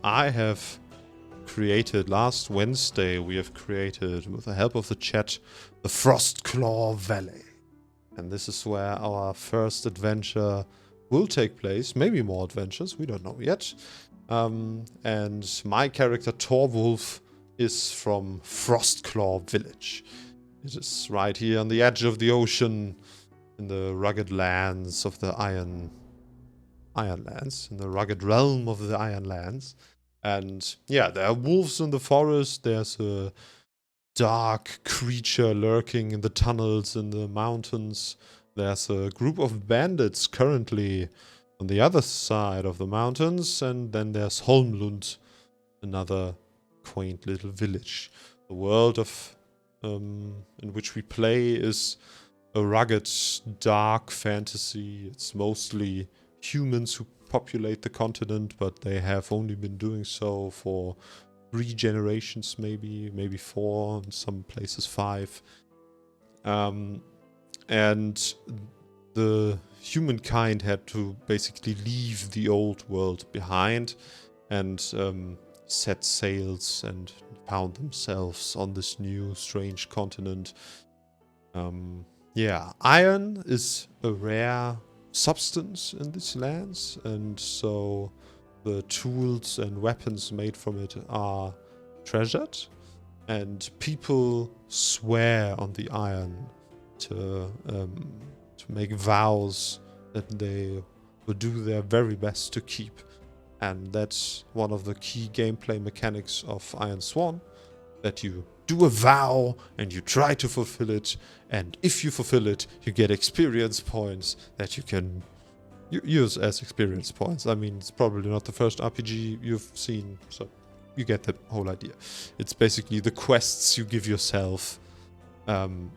I have created, last Wednesday, we have created, with the help of the chat, the Frostclaw Valley. And this is where our first adventure will take place. Maybe more adventures, we don't know yet. And my character, Torwulf, is from Frostclaw Village. It is right here on the edge of the ocean, in the rugged lands of the Ironlands, in the rugged realm of the Ironlands. And yeah, there are wolves in the forest. There's a dark creature lurking in the tunnels in the mountains. There's a group of bandits currently on the other side of the mountains. And then there's Holmlund, another quaint little village. The world of in which we play is a rugged, dark fantasy. It's mostly humans who populate the continent, but they have only been doing so for 3 generations, maybe 4, in some places 5. And the humankind had to basically leave the old world behind and set sails and found themselves on this new strange continent. Yeah, iron is a rare substance in these lands, and so the tools and weapons made from it are treasured, and people swear on the iron to make vows that they will do their very best to keep. And that's one of the key gameplay mechanics of Ironsworn, that you do a vow and you try to fulfill it, and if you fulfill it, you get experience points that you can use as experience points. I mean, it's probably not the first RPG you've seen, so you get the whole idea. It's basically the quests you give yourself.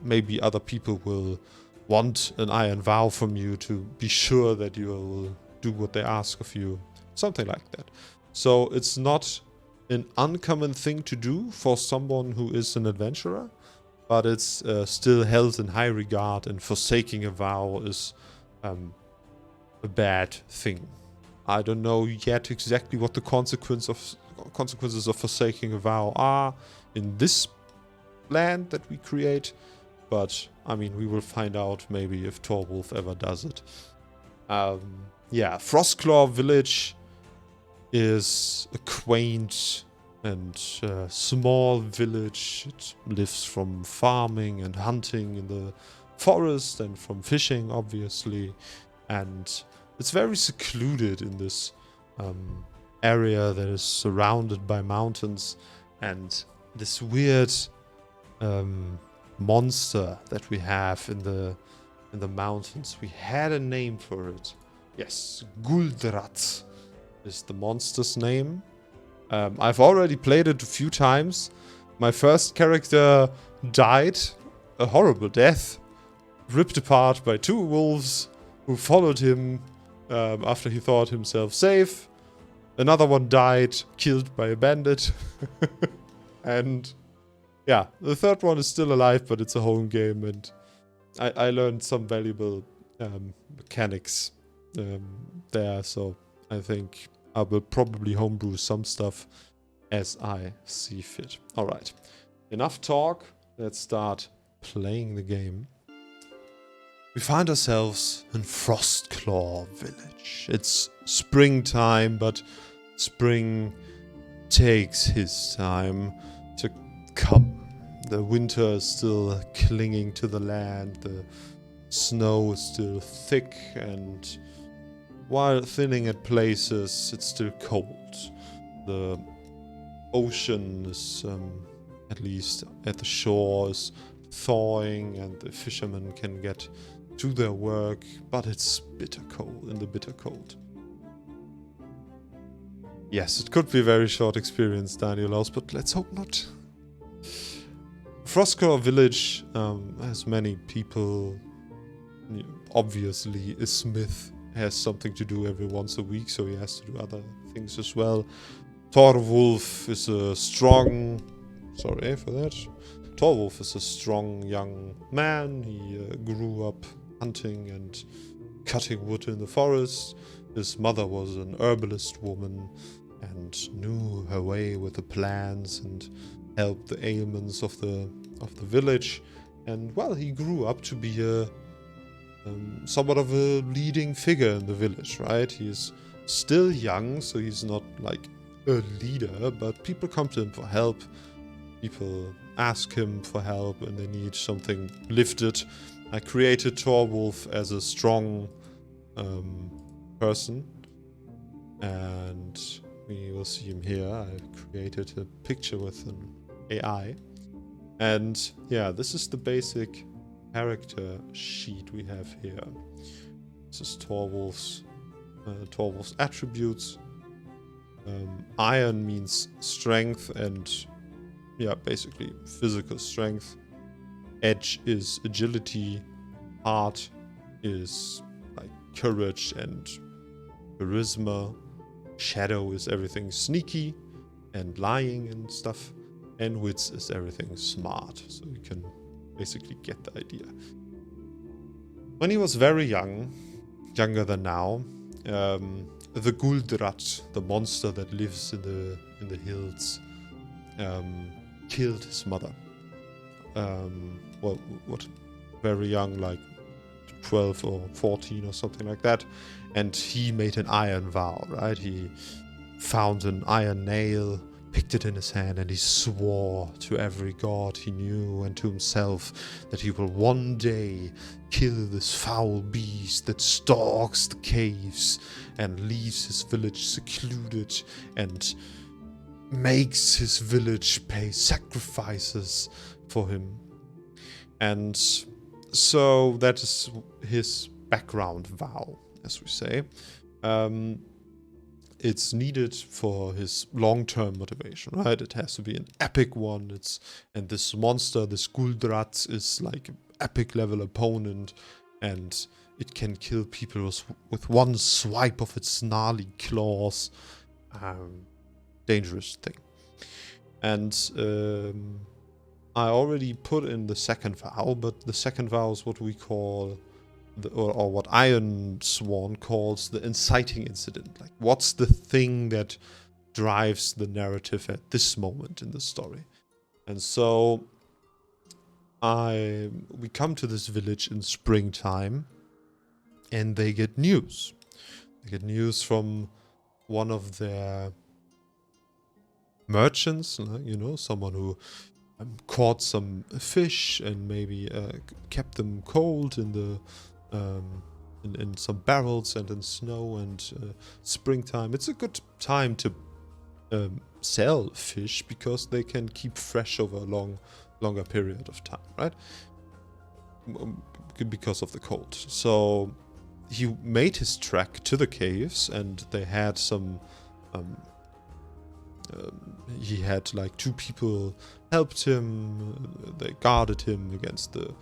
Maybe other people will want an iron vow from you to be sure that you will do what they ask of you. Something like that. So it's not an uncommon thing to do for someone who is an adventurer, but it's still held in high regard, and forsaking a vow is a bad thing. I don't know yet exactly what the consequences of forsaking a vow are in this land that we create, but I mean, we will find out maybe if Torwulf ever does it. Yeah, Frostclaw Village is a quaint and small village. It lives from farming and hunting in the forest and from fishing, obviously. And it's very secluded in this area that is surrounded by mountains. And this weird monster that we have in the mountains, we had a name for it. Yes, Guldrat is the monster's name. I've already played it a few times. My first character died a horrible death, ripped apart by 2 wolves who followed him after he thought himself safe. Another one died, killed by a bandit. And yeah, the third one is still alive, but it's a home game, and I learned some valuable mechanics there, so I think I will probably homebrew some stuff as I see fit. Alright, enough talk, let's start playing the game. We find ourselves in Frostclaw Village. It's springtime, but spring takes his time to come. The winter is still clinging to the land, the snow is still thick, and while thinning at places, it's still cold. The ocean is, at least at the shore, is thawing, and the fishermen can get to their work, but it's bitter cold, in the bitter cold. Yes, it could be a very short experience, Danielaus, but let's hope not. Frostclaw Village has many people. Obviously, a smith has something to do every once a week, so he has to do other things as well. Torwulf is a strong... Sorry for that. Torwulf is a strong young man. He grew up hunting and cutting wood in the forest. His mother was an herbalist woman, and and knew her way with the plans and helped the ailments of the village. And well, he grew up to be a somewhat of a leading figure in the village, right? He is still young, so he's not like a leader, but people come to him for help. People ask him for help and they need something lifted. I created Torwulf as a strong person, and we will see him here. I created a picture with an AI, and yeah, this is the basic character sheet we have here. This is Torwulf's attributes. Iron means strength and yeah, basically physical strength. Edge is agility. Heart is like courage and charisma. Shadow is everything sneaky and lying and stuff. And wits is everything smart. So you can basically get the idea. When he was very young, younger than now, the Guldrat, the monster that lives in the hills, killed his mother. Very young, like 12 or 14 or something like that. And he made an iron vow, right? He found an iron nail, picked it in his hand, and he swore to every god he knew and to himself that he will one day kill this foul beast that stalks the caves and leaves his village secluded and makes his village pay sacrifices for him. And so that is his background vow, as we say. It's needed for his long-term motivation, right? It has to be an epic one. And this monster, this Guldrat, is like an epic level opponent, and it can kill people with one swipe of its gnarly claws. Dangerous thing. And I already put in the second vow, but the second vow is what we call or what Ironsworn calls the inciting incident. Like, what's the thing that drives the narrative at this moment in the story? And so we come to this village in springtime, and they get news. They get news from one of their merchants, you know, someone who caught some fish and maybe kept them cold in the in some barrels and in snow and springtime. It's a good time to sell fish because they can keep fresh over a longer period of time, right? Because of the cold. So he made his trek to the caves, and they had some he had like 2 people helped him. They guarded him against the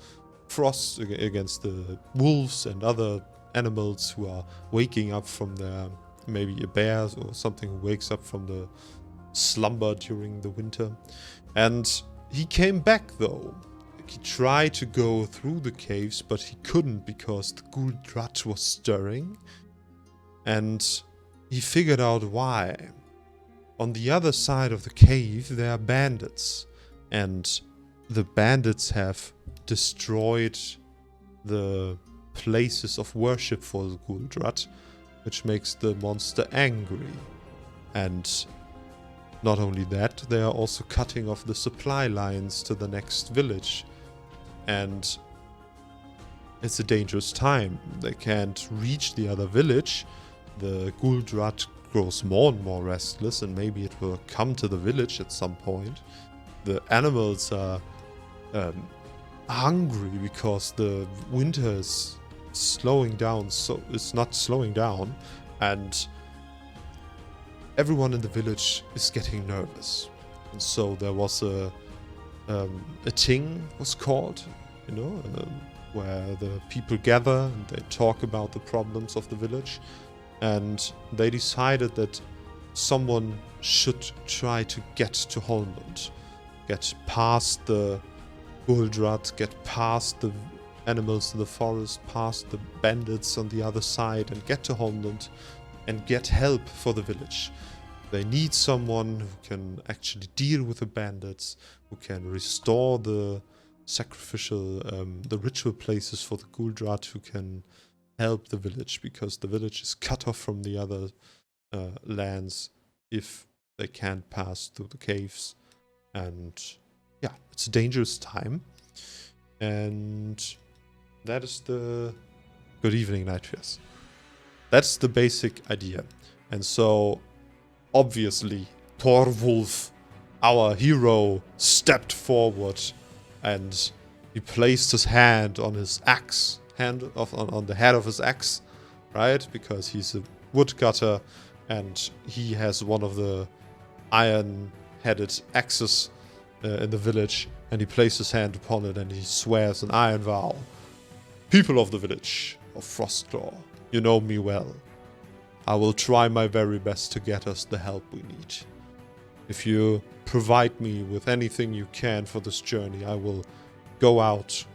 frost, against the wolves and other animals who are waking up from their, maybe a bear or something who wakes up from the slumber during the winter. And he came back though. He tried to go through the caves, but he couldn't because the Guldrat was stirring. And he figured out why. On the other side of the cave there are bandits, and the bandits have destroyed the places of worship for the Guldrat, which makes the monster angry. And not only that, they are also cutting off the supply lines to the next village. And it's a dangerous time. They can't reach the other village. The Guldrat grows more and more restless, and maybe it will come to the village at some point. The animals are hungry because the winter is slowing down, so it's not slowing down, and everyone in the village is getting nervous. And so there was a ting was called, you know, where the people gather and they talk about the problems of the village, and they decided that someone should try to get to Holmland, get past the Guldrat, get past the animals in the forest, past the bandits on the other side, and get to Holmland and get help for the village. they need someone who can actually deal with the bandits, who can restore the sacrificial, the ritual places for the Guldrat, who can help the village, because the village is cut off from the other lands if they can't pass through the caves. And yeah, it's a dangerous time. And that is the... Good evening, Nightfierce. That's the basic idea. And so, obviously, Torwulf, our hero, stepped forward and he placed his hand on his axe, on the head of his axe, right? Because he's a woodcutter and he has one of the iron-headed axes in the village, and he placed his hand upon it and he swears an iron vow. People of the village of Frostclaw, you know me well. I will try my very best to get us the help we need. If you provide me with anything you can for this journey, I will go out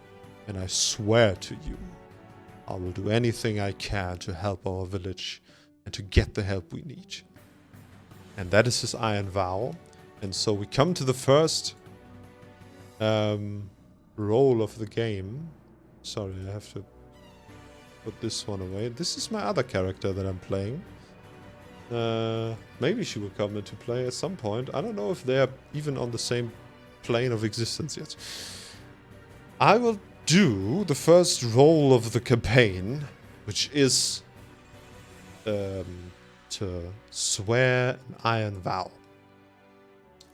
and I swear to you, I will do anything I can to help our village and to get the help we need. And that is his iron vow. And so we come to the first role of the game. Sorry, I have to put this one away. This is my other character that I'm playing. Maybe she will come into play at some point. I don't know if they're even on the same plane of existence yet. I will do the first role of the campaign, which is to swear an iron vow.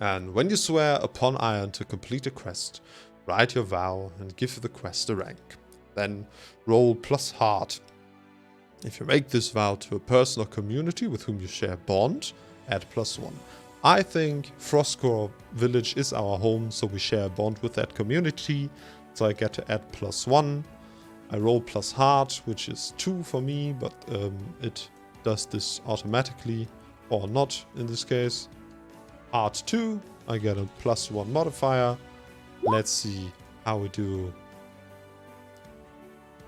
And when you swear upon iron to complete a quest, write your vow and give the quest a rank. Then roll plus heart. If you make this vow to a person or community with whom you share bond, add +1. I think Frostclaw Village is our home, so we share a bond with that community, so I get to add +1. I roll plus heart, which is 2 for me, but it does this automatically, or not in this case. Heart 2, I get a +1 modifier. Let's see how we do.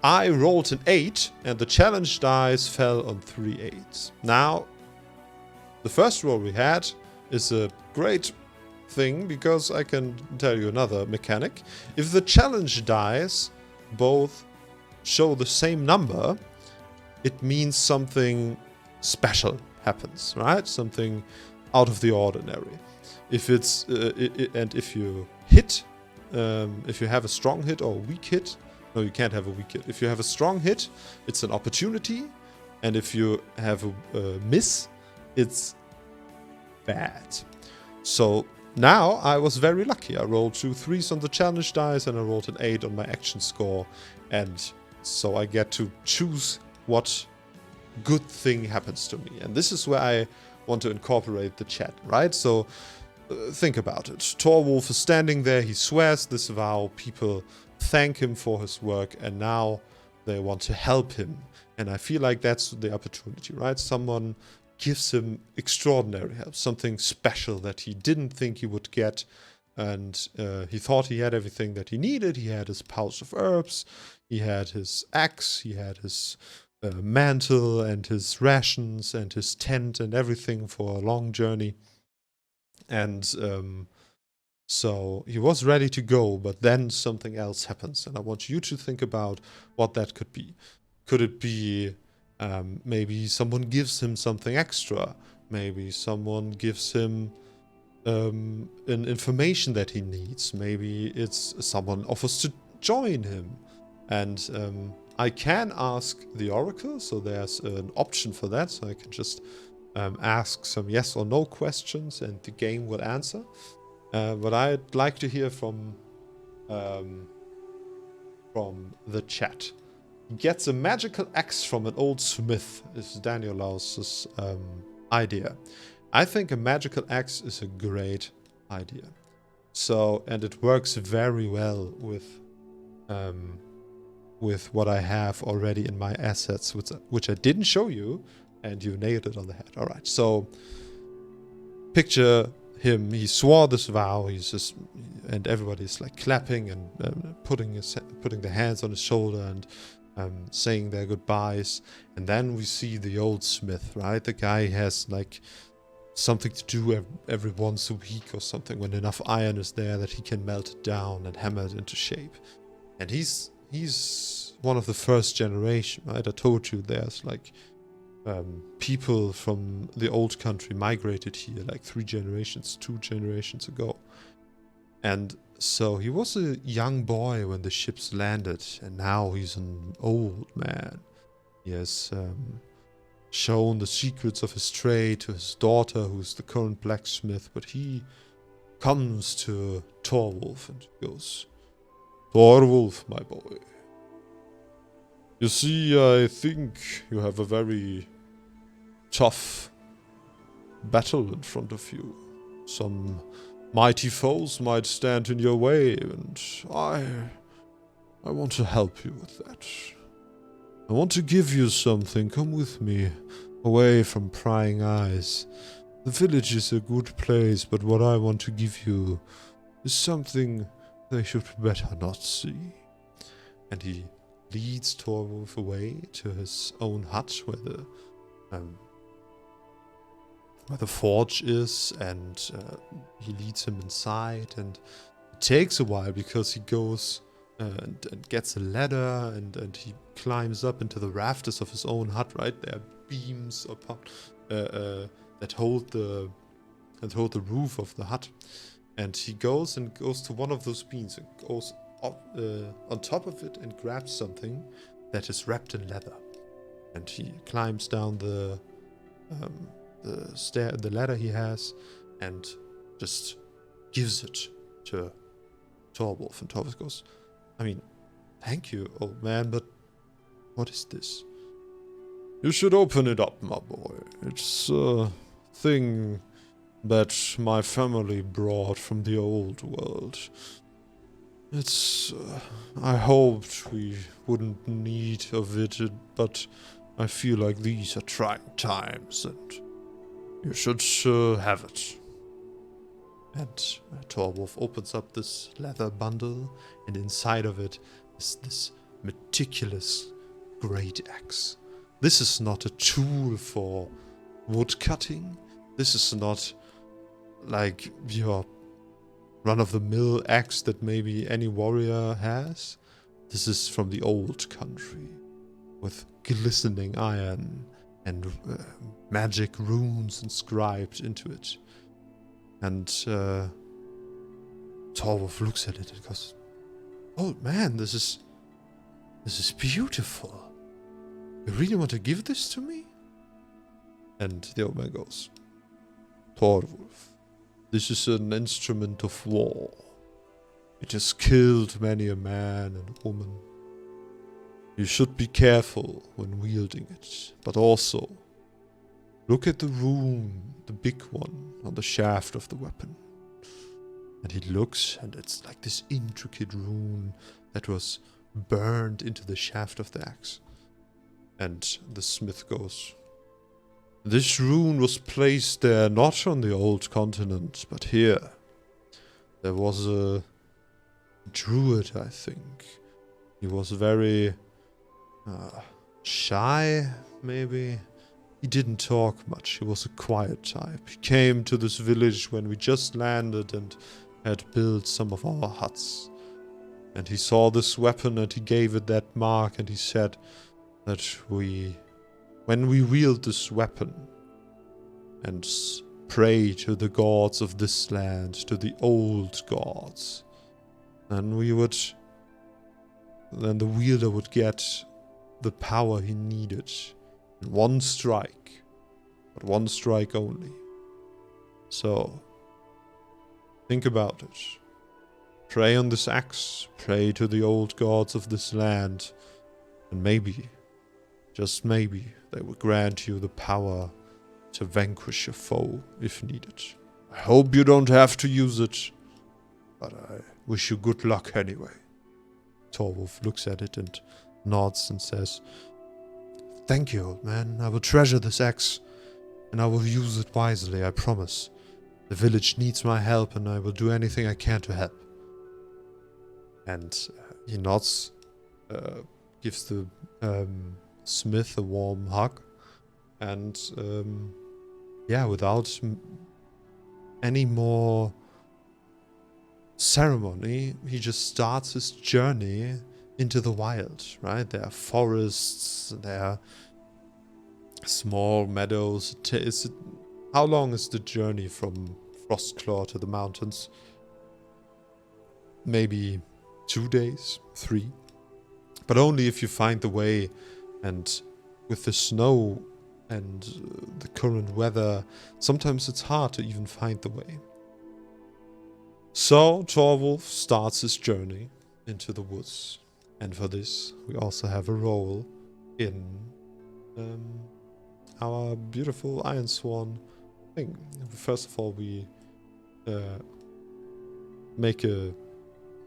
I rolled an 8, and the challenge dice fell on 3 8s. Now, the first roll we had is a great thing, because I can tell you another mechanic. If the challenge dice both show the same number, it means something special happens, right? Something out of the ordinary. If it's and if you hit, if you have a strong hit or a weak hit, no, you can't have a weak hit. If you have a strong hit, it's an opportunity, and if you have a miss, it's bad. So now I was very lucky. I rolled 2 3s on the challenge dice, and I rolled an 8 on my action score, and so I get to choose what good thing happens to me. And this is where I want to incorporate the chat, right? So think about it. Torwulf is standing there, he swears this vow, people thank him for his work, and now they want to help him. And I feel like that's the opportunity, right? Someone gives him extraordinary help, something special that he didn't think he would get, and he thought he had everything that he needed. He had his pouch of herbs, he had his axe, he had his mantle and his rations and his tent and everything for a long journey. And so he was ready to go, but then something else happens, and I want you to think about what that could be. Could it be maybe someone gives him something extra? Maybe someone gives him an information that he needs. Maybe it's someone offers to join him. And I can ask the Oracle, so there's an option for that, so I can just ask some yes or no questions and the game will answer. But I'd like to hear from the chat. He gets a magical axe from an old smith, is Daniel Laus's idea. I think a magical axe is a great idea. So, and it works very well with what I have already in my assets, which I didn't show you, and you nailed it on the head. All right, so picture him. He swore this vow. He's just, and everybody's like clapping and putting their hands on his shoulder and saying their goodbyes. And then we see the old smith, right? The guy has like something to do every once a week or something, when enough iron is there that he can melt it down and hammer it into shape. And he's one of the first generation, right? I told you there's like people from the old country migrated here like 2 generations ago. And so he was a young boy when the ships landed, and now he's an old man. He has shown the secrets of his trade to his daughter, who's the current blacksmith, but he comes to Torwulf and goes, "Torwulf, my boy. You see, I think you have a very tough battle in front of you. Some mighty foes might stand in your way, and I want to help you with that. I want to give you something. Come with me, away from prying eyes. The village is a good place, but what I want to give you is something they should better not see." And he leads Torwulf away to his own hut where the forge is, and he leads him inside, and it takes a while because he goes and gets a ladder, and he climbs up into the rafters of his own hut, right? There are beams upon, that hold the roof of the hut, and he goes to one of those beams and goes up on top of it and grabs something that is wrapped in leather, and he climbs down the ladder he has and just gives it to Torwulf, and Torwulf goes, "I mean, thank you, old man, but what is this?" "You should open it up, my boy. It's a thing that my family brought from the old world. It's... I hoped we wouldn't need of it, but I feel like these are trying times, and you should have it." And Torwulf opens up this leather bundle, and inside of it is this meticulous great axe. This is not a tool for wood cutting. This is not like your run-of-the-mill axe that maybe any warrior has. This is from the old country, with glistening iron and magic runes inscribed into it. And Torwulf looks at it and goes, "Old man, this is beautiful. You really want to give this to me?" And the old man goes, "Torwulf, this is an instrument of war. It has killed many a man and woman. You should be careful when wielding it, but also look at the rune, the big one, on the shaft of the weapon." And he looks, and it's like this intricate rune that was burned into the shaft of the axe. And the smith goes, "This rune was placed there not on the old continent, but here. There was a druid, I think. He was very shy, maybe. He didn't talk much. He was a quiet type. He came to this village when we just landed and had built some of our huts. And he saw this weapon and he gave it that mark, and he said that when we wield this weapon and pray to the gods of this land, to the old gods, then the wielder would get the power he needed in one strike, but one strike only. So, think about it. Pray on this axe, pray to the old gods of this land, and maybe, just maybe, they will grant you the power to vanquish your foe if needed. I hope you don't have to use it, but I wish you good luck anyway." Torwulf looks at it and nods and says, "Thank you, old man. I will treasure this axe, and I will use it wisely, I promise. The village needs my help, and I will do anything I can to help." And he nods, gives the smith a warm hug, and yeah, without any more ceremony, he just starts his journey into the wild, right? There are forests, there are small meadows. How long is the journey from Frostclaw to the mountains? Maybe 2 days, 3. But only if you find the way, and with the snow and the current weather, sometimes it's hard to even find the way. So Torwulf starts his journey into the woods. And for this, we also have a role in our beautiful Ironsworn thing. First of all, we make a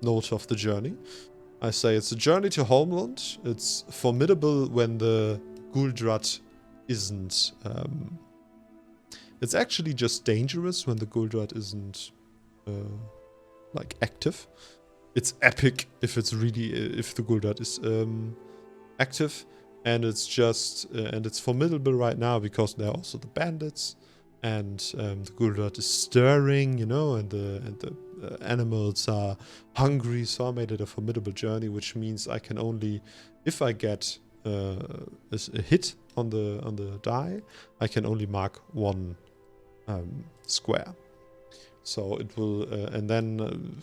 note of the journey. I say it's a journey to Homeland. It's formidable when the Guldrat isn't... it's actually just dangerous when the Guldrat isn't like active. It's epic if it's really if the Guldrat is active, and it's just and it's formidable right now because there are also the bandits, and the Guldrat is stirring, you know, and the animals are hungry. So I made it a formidable journey, which means I can only, if I get a hit on the die, I can only mark 1 square. So it will, and then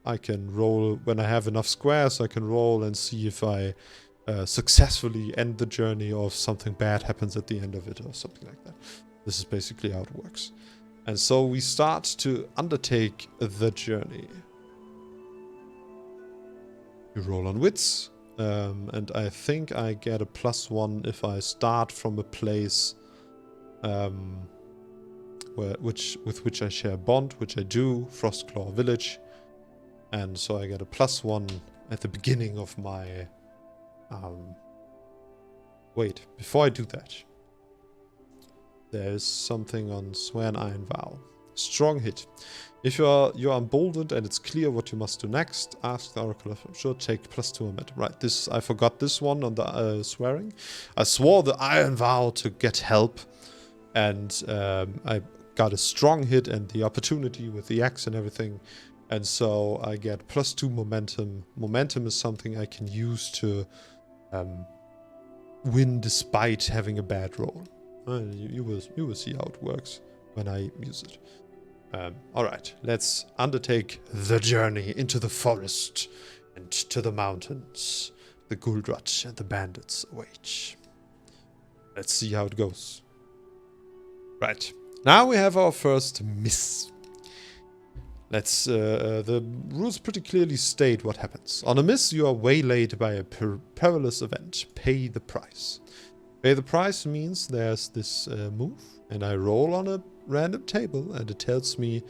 I can roll when I have enough squares. I can roll and see if I successfully end the journey, or if something bad happens at the end of it, or something like that. This is basically how it works. And so we start to undertake the journey. You roll on wits, and I think I get a +1 if I start from a place with which I share bond, which I do, Frostclaw Village. And so I get a +1 at the beginning of my... wait, before I do that, there's something on Swear an Iron Vow. Strong hit. If you're emboldened and it's clear what you must do next, ask the Oracle of Sure, take +2 momentum. Right, this I forgot this one on the swearing. I swore the Iron Vow to get help, and I got a strong hit and the opportunity with the axe and everything. And so I get +2 momentum. Momentum is something I can use to win despite having a bad roll. You will see how it works when I use it. Alright, let's undertake the journey into the forest and to the mountains. The Guldrat and the bandits await. Let's see how it goes. Right, now we have our first miss. Let's, the rules pretty clearly state what happens. On a miss, you are waylaid by a perilous event. Pay the price. Pay the price means there's this move, and I roll on a random table, and it tells me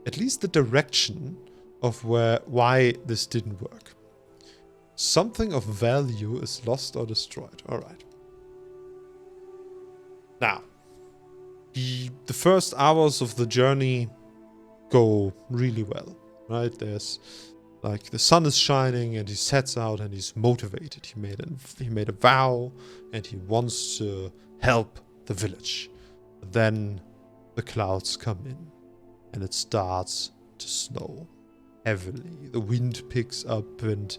at least the direction of why this didn't work. Something of value is lost or destroyed. Alright. Now, the first hours of the journey go really well, right? There's like the sun is shining and he sets out and he's motivated. He made a vow and he wants to help the village. Then the clouds come in and it starts to snow heavily. The wind picks up and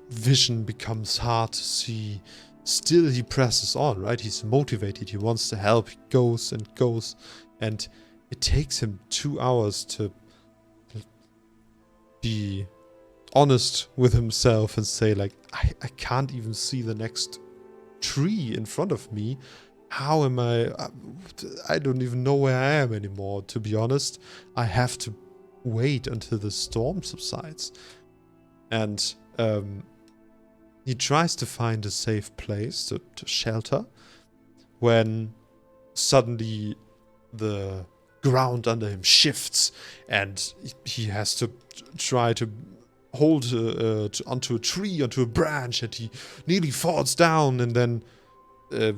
vision becomes hard to see. Still he presses on, right? He's motivated. He wants to help. He goes and goes, and it takes him 2 hours to be honest with himself and say, like, I can't even see the next tree in front of me. How am I don't even know where I am anymore, to be honest. I have to wait until the storm subsides. And he tries to find a safe place to shelter when suddenly the ground under him shifts and he has to try to hold onto a tree, onto a branch, and he nearly falls down, and then the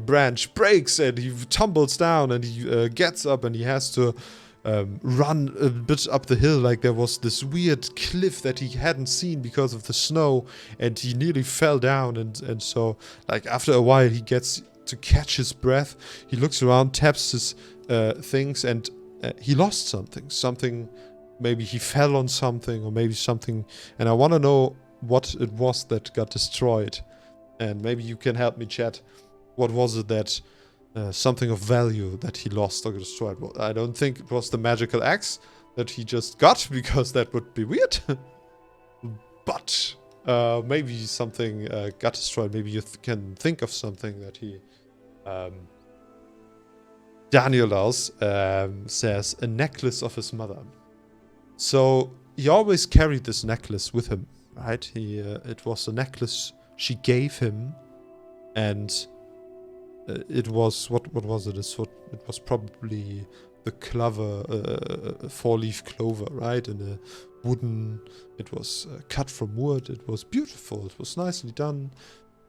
branch breaks and he tumbles down, and he gets up and he has to run a bit up the hill. Like there was this weird cliff that he hadn't seen because of the snow, and he nearly fell down, and so like after a while he gets to catch his breath. He looks around, taps his things, and he lost something. Something, maybe he fell on something, or maybe something. And I want to know what it was that got destroyed. And maybe you can help me, chat. What was it that, something of value that he lost or destroyed? Well, I don't think it was the magical axe that he just got, because that would be weird. But maybe something got destroyed. Maybe you can think of something that he... Danielaus says, a necklace of his mother. So he always carried this necklace with him, right? It was a necklace she gave him, and it was, what was it? It was probably the clover, 4-leaf clover, right? In a wooden, it was cut from wood. It was beautiful. It was nicely done.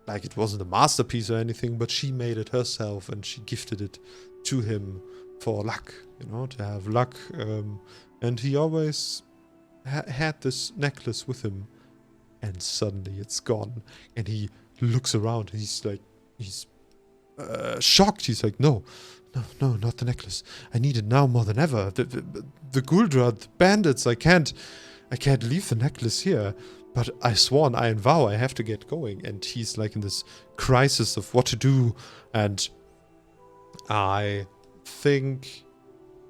Like, it wasn't a masterpiece or anything, but she made it herself, and she gifted it to him for luck, you know, to have luck. And he always had this necklace with him, and suddenly it's gone. And he looks around, and he's shocked. He's like, no, not the necklace. I need it now more than ever. The Guldra, the bandits, I can't leave the necklace here. But I swore an iron vow, I have to get going. And he's like in this crisis of what to do. And I think...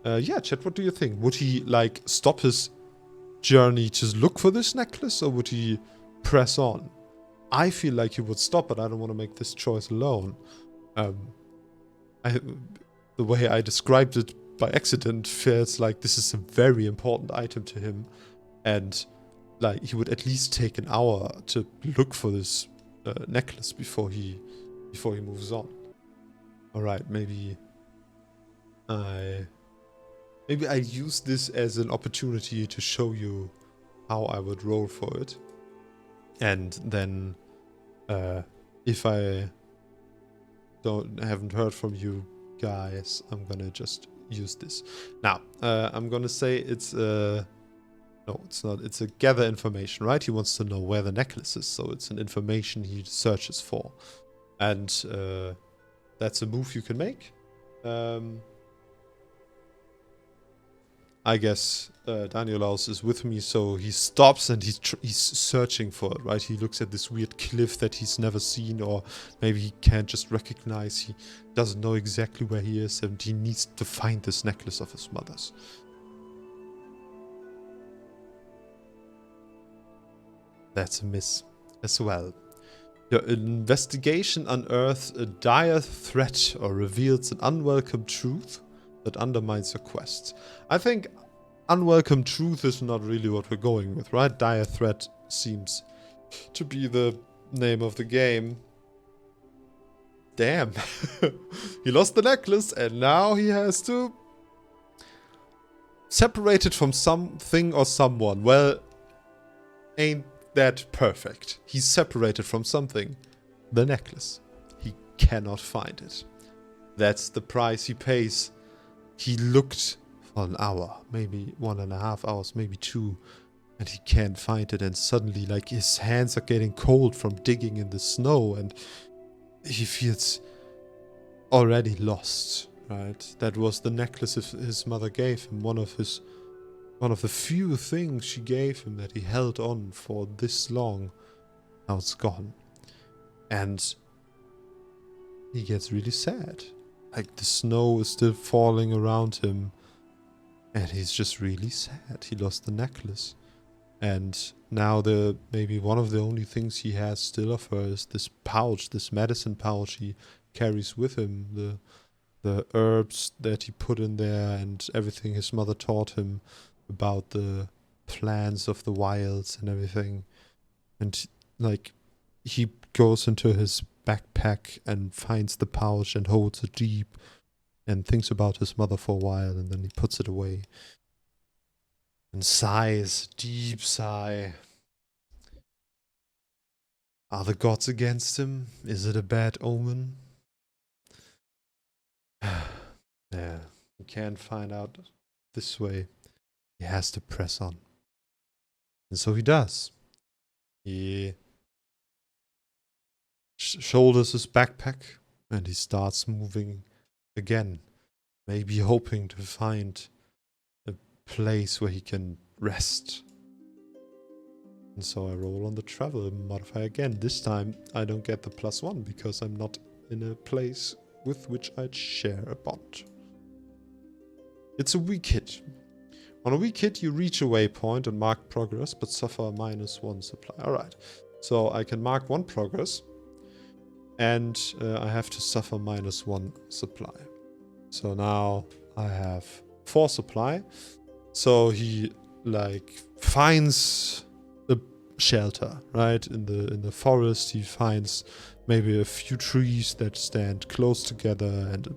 yeah, chat, what do you think? Would he, like, stop his journey to look for this necklace? Or would he press on? I feel like he would stop, but I don't want to make this choice alone. The way I described it by accident feels like this is a very important item to him. And... like, he would at least take an hour to look for this necklace before he moves on. Alright, maybe I use this as an opportunity to show you how I would roll for it. And then, if I haven't heard from you guys, I'm gonna just use this. Now, I'm gonna say it's no, it's not. It's a gather information, right? He wants to know where the necklace is, so it's an information he searches for. And that's a move you can make. I guess Danielaus is with me, so he stops and he's searching for it, right? He looks at this weird cliff that he's never seen, or maybe he can't just recognize. He doesn't know exactly where he is, and he needs to find this necklace of his mother's. That's a miss as well. Your investigation unearths a dire threat or reveals an unwelcome truth that undermines your quest. I think unwelcome truth is not really what we're going with, right? Dire threat seems to be the name of the game. Damn. He lost the necklace and now he has to separate it from something or someone. Well, ain't that perfect. He's separated from something. The necklace. He cannot find it. That's the price he pays. He looked for an hour, maybe 1.5 hours, maybe 2, and he can't find it. And suddenly, like, his hands are getting cold from digging in the snow, and he feels already lost, right? That was the necklace his mother gave him, one of the few things she gave him that he held on for this long. Now it's gone. And he gets really sad. Like, the snow is still falling around him. And he's just really sad. He lost the necklace. And now maybe one of the only things he has still of her is this pouch, this medicine pouch he carries with him. The herbs that he put in there and everything his mother taught him about the plants of the wilds and everything. And, like, he goes into his backpack and finds the pouch and holds it deep and thinks about his mother for a while, and then he puts it away and sighs, deep sigh. Are the gods against him? Is it a bad omen? Yeah, he can't find out this way. He has to press on. And so he does. He shoulders his backpack And he starts moving again, maybe hoping to find a place where he can rest. And so I roll on the travel modifier again. This time I don't get the +1 because I'm not in a place with which I'd share a bond. It's a weak hit. On a weak hit, you reach a waypoint and mark progress, but suffer a -1 supply. Alright, so I can mark 1 progress, and I have to suffer -1 supply. So now I have 4 supply. So he, like, finds a shelter, right? In the forest, he finds maybe a few trees that stand close together and a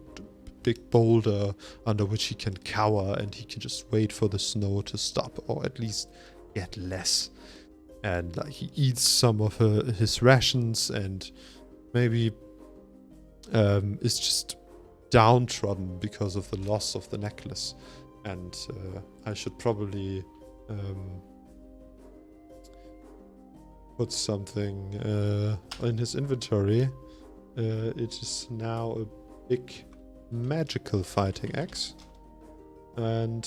big boulder under which he can cower, and he can just wait for the snow to stop, or at least get less. And like he eats some of his rations, and maybe is just downtrodden because of the loss of the necklace. And I should probably put something in his inventory. It is now a big magical fighting axe, and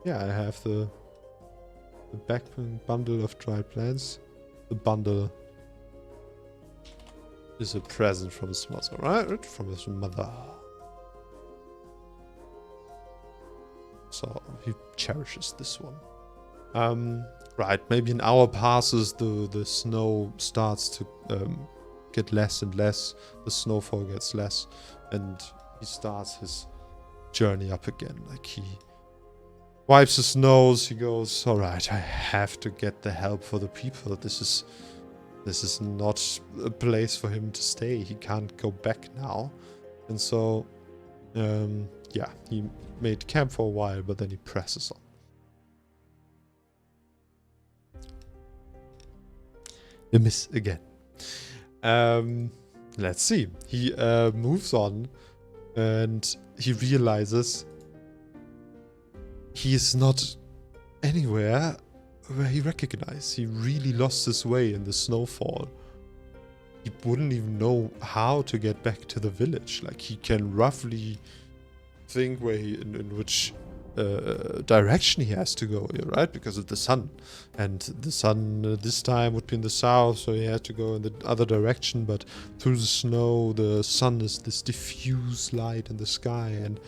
yeah, I have the bundle of dried plants. The bundle is a present from his mother, right? From his mother. So he cherishes this one. Right, maybe an hour passes, the snow starts to get less and less, the snowfall gets less, and he starts his journey up again. Like, he wipes his nose, he goes, alright, I have to get the help for the people. This is not a place for him to stay. He can't go back now. And so, yeah, he made camp for a while, but then he presses on. A miss again. Let's see. He moves on, and he realizes he is not anywhere where he recognized. He really lost his way in the snowfall. He wouldn't even know how to get back to the village. Like, he can roughly think where in which direction he has to go, right? Because of the sun. And the sun this time would be in the south, so he had to go in the other direction. But through the snow, the sun is this diffuse light in the sky, and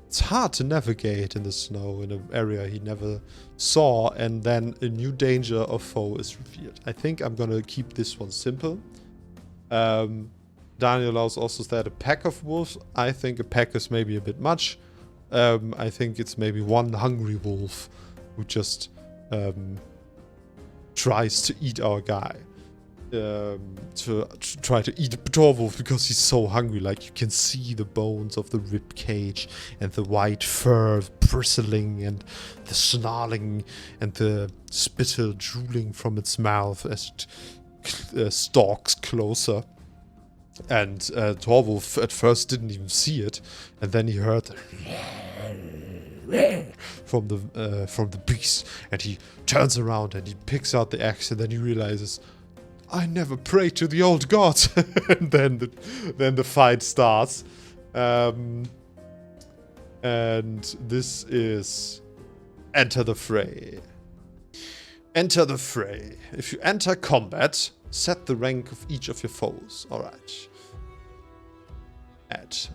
it's hard to navigate in the snow in an area he never saw. And then a new danger of foe is revealed. I think I'm gonna keep this one simple. Daniel also said a pack of wolves. I think a pack is maybe a bit much. I think it's maybe one hungry wolf who just tries to eat our guy. To try to eat Torwulf because he's so hungry. Like, you can see the bones of the rib cage and the white fur bristling and the snarling and the spittle drooling from its mouth as it stalks closer. And Torwulf at first didn't even see it, and then he heard from the beast, and he turns around and he picks out the axe, and then he realizes, I never prayed to the old gods. And then the fight starts, and this is enter the fray. Enter the fray. If you enter combat, set the rank of each of your foes. Alright.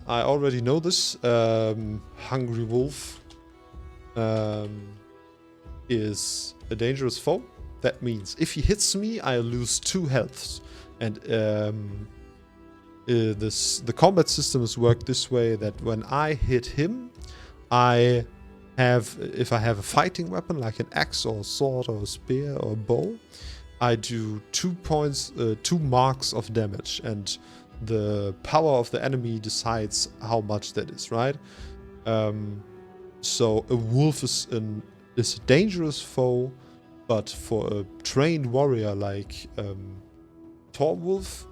I already know this. Hungry Wolf is a dangerous foe. That means if he hits me, I lose 2 health. And the combat systems work this way, that when I hit him, if I have a fighting weapon like an axe or a sword or a spear or a bow, I do 2 points, 2 marks of damage, and the power of the enemy decides how much that is, right? So a wolf is a dangerous foe, but for a trained warrior like Torwulf,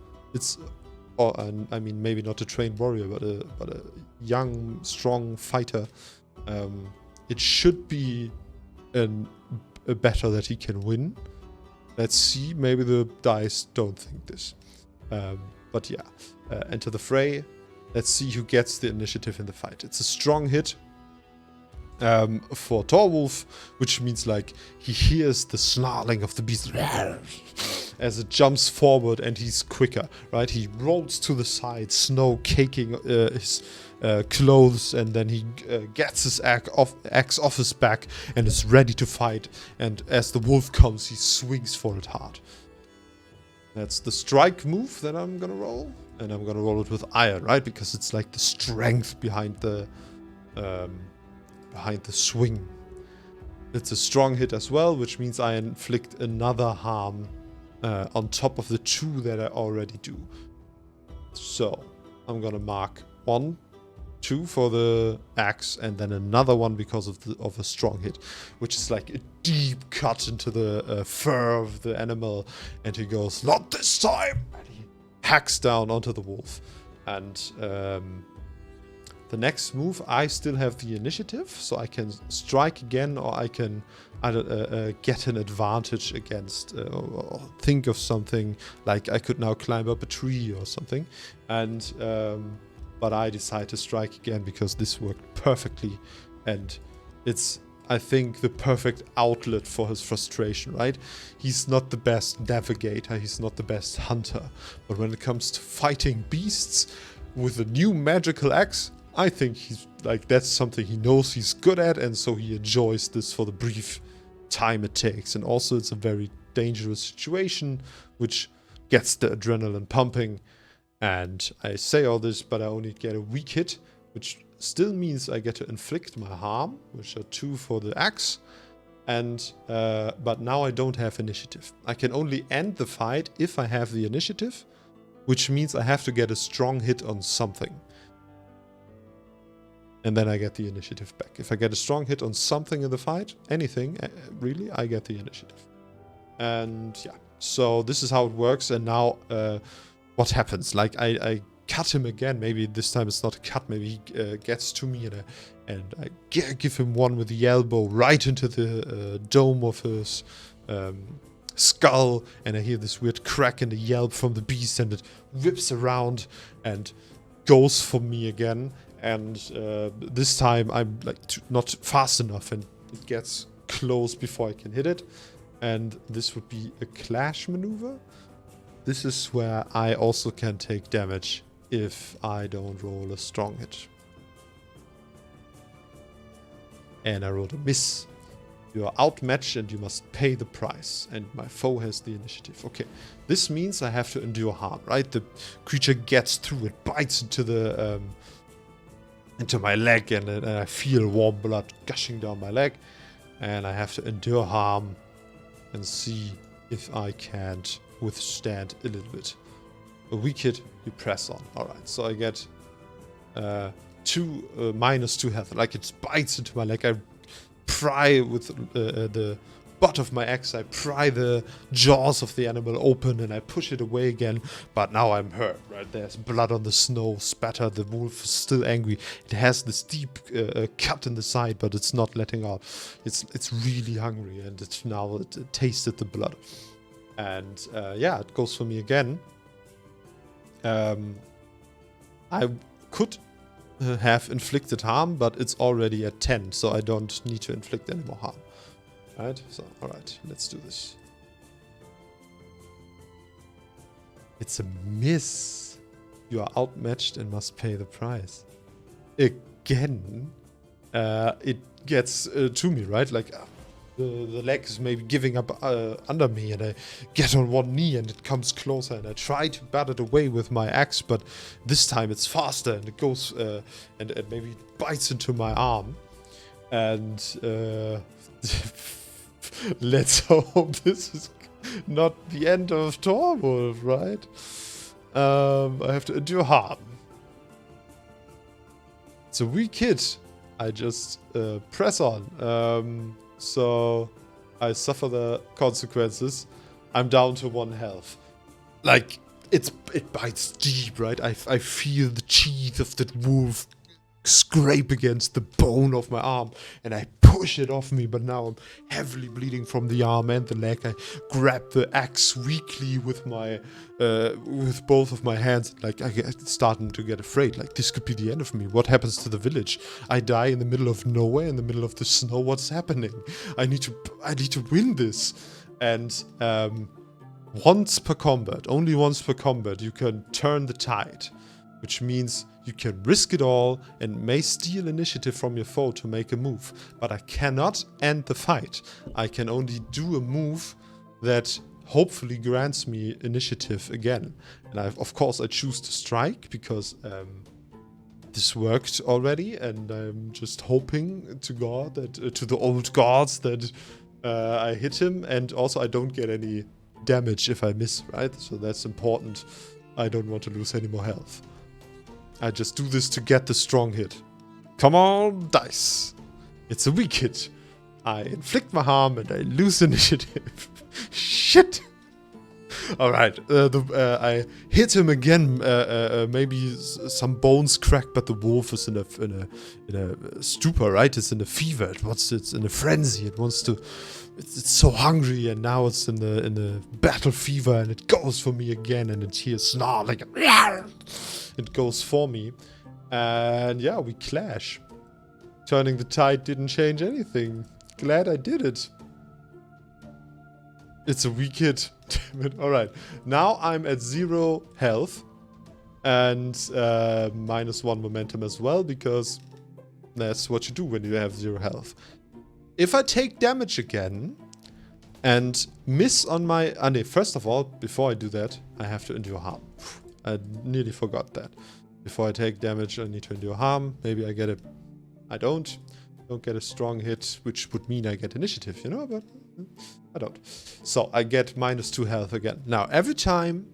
I mean, maybe not a trained warrior, but a young, strong fighter, it should be a battle that he can win. Let's see, maybe the dice don't think this. But yeah, enter the fray. Let's see who gets the initiative in the fight. It's a strong hit for Torwulf, which means like he hears the snarling of the beast as it jumps forward, and he's quicker, right? He rolls to the side, snow caking his clothes, and then he gets his axe off his back and is ready to fight. And as the wolf comes, he swings for it hard. That's the strike move that I'm gonna roll, and I'm gonna roll it with iron, right? Because it's like the strength behind the swing. It's a strong hit as well, which means I inflict another harm on top of the 2 that I already do. So I'm gonna mark 1, 2 for the axe, and then another one because of a strong hit, which is like a deep cut into the fur of the animal, and he goes, "Not this time!" and he hacks down onto the wolf. And the next move, I still have the initiative, so I can strike again, or I can get an advantage against, or think of something, like I could now climb up a tree or something. And but I decide to strike again because this worked perfectly, and it's, I think, the perfect outlet for his frustration, right? He's not the best navigator, he's not the best hunter, but when it comes to fighting beasts with a new magical axe, I think he's like, that's something he knows he's good at, and so he enjoys this for the brief time it takes. And also it's a very dangerous situation, which gets the adrenaline pumping. And I say all this, but I only get a weak hit, which still means I get to inflict my harm, which are 2 for the axe. And but now I don't have initiative. I can only end the fight if I have the initiative, which means I have to get a strong hit on something. And then I get the initiative back. If I get a strong hit on something in the fight, anything, really, I get the initiative. And yeah, so this is how it works. And now what happens? Like I cut him again. Maybe this time it's not a cut. Maybe he gets to me, and I give him one with the elbow right into the dome of his skull. And I hear this weird crack and a yelp from the beast, and it whips around and goes for me again. And this time I'm like not fast enough, and it gets close before I can hit it. And this would be a clash maneuver. This is where I also can take damage if I don't roll a strong hit. And I rolled a miss. You are outmatched and you must pay the price. And my foe has the initiative. Okay, this means I have to endure harm, right? The creature gets through, it bites into the into my leg, and I feel warm blood gushing down my leg, and I have to endure harm and see if I can't withstand a little bit. A weak hit, you press on. Alright, so I get -2 health. Like, it bites into my leg. I pry with the butt of my axe, I pry the jaws of the animal open, and I push it away again. But now I'm hurt, right? There's blood on the snow spatter. The wolf is still angry. It has this deep cut in the side, but it's not letting out. It's really hungry, and it tasted the blood. And yeah, it goes for me again. I could have inflicted harm, but it's already at 10, so I don't need to inflict any more harm. Right, so, alright, let's do this. It's a miss. You are outmatched and must pay the price. Again, it gets to me, right? Like, the leg is maybe giving up under me, and I get on one knee, and it comes closer, and I try to bat it away with my axe, but this time it's faster, and it goes, and maybe bites into my arm. And, let's hope this is not the end of Torwulf, right? I have to endure harm. It's a weak hit. I just press on. So I suffer the consequences. I'm down to 1 health. Like, it bites deep, right? I feel the teeth of that wolf scrape against the bone of my arm, and I push it off me, but now I'm heavily bleeding from the arm and the leg. I grab the axe weakly with my, with both of my hands, like I get starting to get afraid, like this could be the end of me. What happens to the village? I die in the middle of nowhere, in the middle of the snow. What's happening? I need to win this. And once per combat, only once per combat, you can turn the tide, which means you can risk it all and may steal initiative from your foe to make a move. But I cannot end the fight. I can only do a move that hopefully grants me initiative again. And of course I choose to strike because this worked already, and I'm just hoping to God that to the old gods that I hit him, and also I don't get any damage if I miss, right? So that's important. I don't want to lose any more health. I just do this to get the strong hit. Come on, dice. It's a weak hit. I inflict my harm and I lose initiative. Shit. All right. I hit him again. Maybe some bones crack, but the wolf is in a stupor, right? It's in a fever. It's in a frenzy. It wants to. It's so hungry, and now it's in the battle fever, and it goes for me again, and it hears snarl like it goes for me, and yeah, we clash. Turning the tide didn't change anything. Glad I did it. It's a weak hit. Damn it. Alright. Now I'm at 0 health. And -1 momentum as well, because that's what you do when you have 0 health. If I take damage again and miss on my... first of all, before I do that, I have to endure harm. I nearly forgot that. Before I take damage, I need to endure harm. Maybe I get a... I don't get a strong hit, which would mean I get initiative, you know, but I don't. So I get -2 health again. Now, every time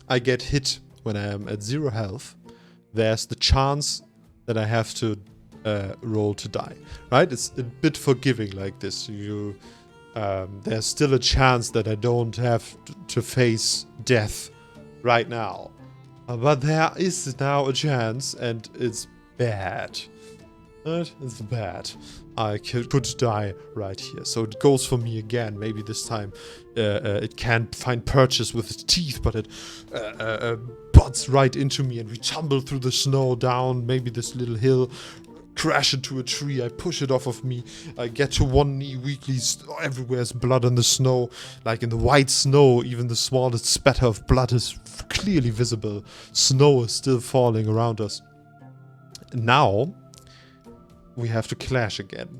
I get hit when I am at 0 health, there's the chance that I have to roll to die, right? It's a bit forgiving like this. There's still a chance that I don't have to face death right now. But there is now a chance, and it's bad. It's bad. I could die right here. So it goes for me again. Maybe this time it can't find purchase with its teeth, but it butts right into me, and we tumble through the snow down maybe this little hill, crash into a tree. I push it off of me. I get to one knee weakly. Everywhere's blood in the snow. Like in the white snow, even the smallest spatter of blood is clearly visible. Snow is still falling around us. Now we have to clash again.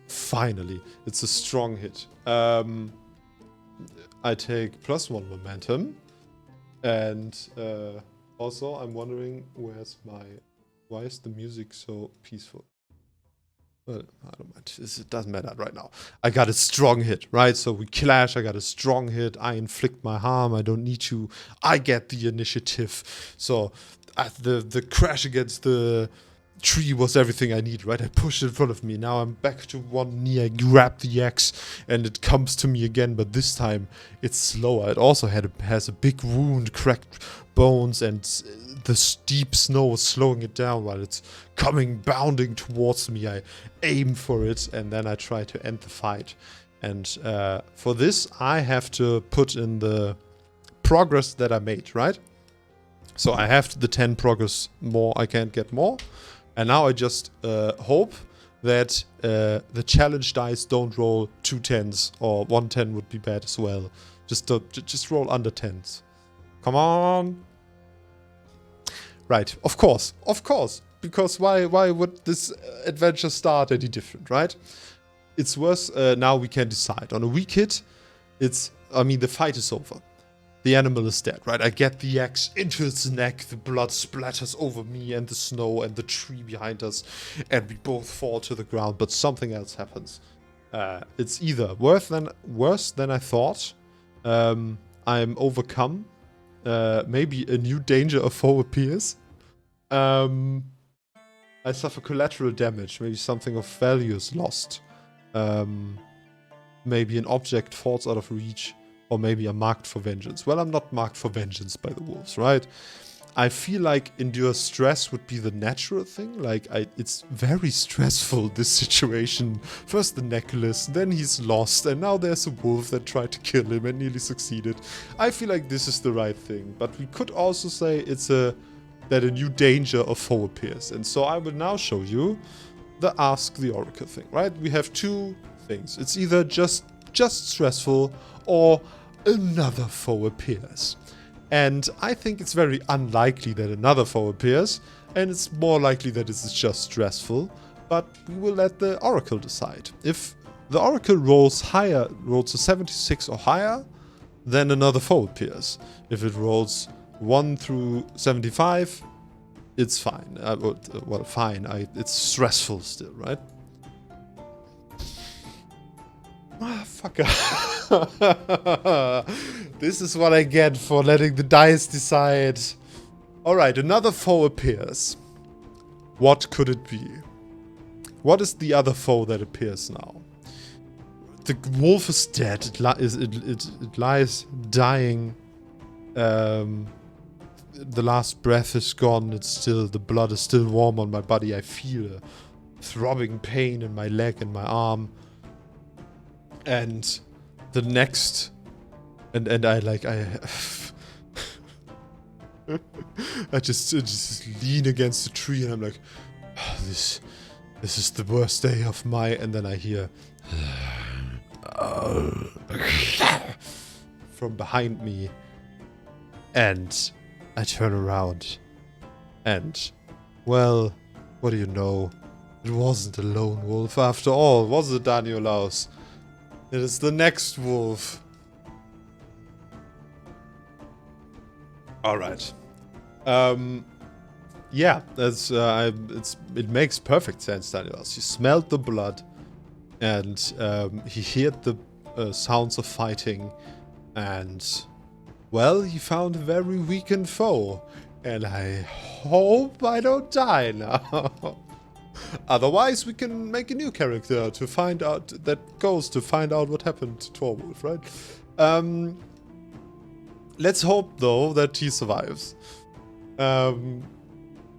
Finally, it's a strong hit. I take +1 momentum. And also, I'm wondering why is the music so peaceful? Well, I don't mind. It doesn't matter right now. I got a strong hit, right? So we clash. I got a strong hit. I inflict my harm. I don't need to. I get the initiative. So the crash against the tree was everything I need, right? I pushed it in front of me. Now I'm back to one knee. I grab the axe, and it comes to me again. But this time it's slower. It also has a big wound, cracked bones, and the steep snow is slowing it down while it's coming bounding towards me. I aim for it, and then I try to end the fight. And for this, I have to put in the progress that I made, right? So I have the 10 progress more. I can't get more. And now I just hope that the challenge dice don't roll 2 10s, or 1 10 would be bad as well. Just roll under 10s. Come on. Right, of course, because why would this adventure start any different, right? It's worse. Now we can decide. On a weak hit, the fight is over. The animal is dead, right? I get the axe into its neck, the blood splatters over me and the snow and the tree behind us, and we both fall to the ground, but something else happens. It's either worse than I thought. I'm overcome. Maybe a new danger or foe appears. I suffer collateral damage. Maybe something of value is lost. Maybe an object falls out of reach. Or maybe I'm marked for vengeance. Well, I'm not marked for vengeance by the wolves, right? I feel like endure stress would be the natural thing. Like, it's very stressful, this situation. First the necklace, then he's lost, and now there's a wolf that tried to kill him and nearly succeeded. I feel like this is the right thing. But we could also say that a new danger or foe appears. And so I will now show you the Ask the Oracle thing, right? We have two things. It's either just stressful or another foe appears. And I think it's very unlikely that another foe appears, and it's more likely that it's just stressful, but we will let the Oracle decide. If the Oracle rolls a 76 or higher, then another foe appears. If it rolls 1 through 75, it's fine. Well, fine. It's stressful still, right? Motherfucker. This is what I get for letting the dice decide. Alright, another foe appears. What could it be? What is the other foe that appears now? The wolf is dead. It lies dying. The last breath is gone. The blood is still warm on my body. I feel a throbbing pain in my leg and my arm. And the next, and I I just lean against the tree and I'm like, oh, this is the worst day of my, and then I hear from behind me, and I turn around, and, well, what do you know? It wasn't a lone wolf after all, was it, Danielaus? It is the next wolf. Alright. Yeah, it makes perfect sense, Danielaus. He smelled the blood, and he heard the sounds of fighting, and, well, he found a very weakened foe. And I hope I don't die now. Otherwise, we can make a new character to find out what happened to Torwulf, right? Let's hope, though, that he survives.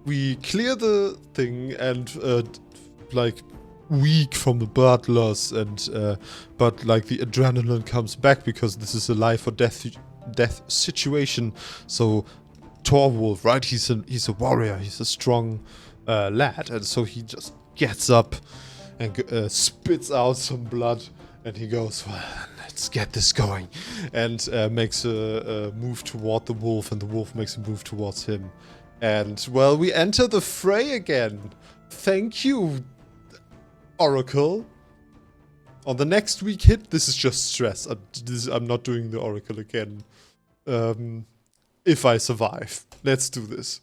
We clear the thing and, like, weak from the blood loss, and but, like, the adrenaline comes back because this is a life or death situation. So Torwulf, right? He's a warrior. He's a strong lad, and so he just gets up and spits out some blood, and he goes, well, let's get this going, and makes a move toward the wolf, and the wolf makes a move towards him, and, well, we enter the fray again. Thank you, Oracle. On the next week hit, this is just stress. I'm not doing the Oracle again. If I survive. Let's do this.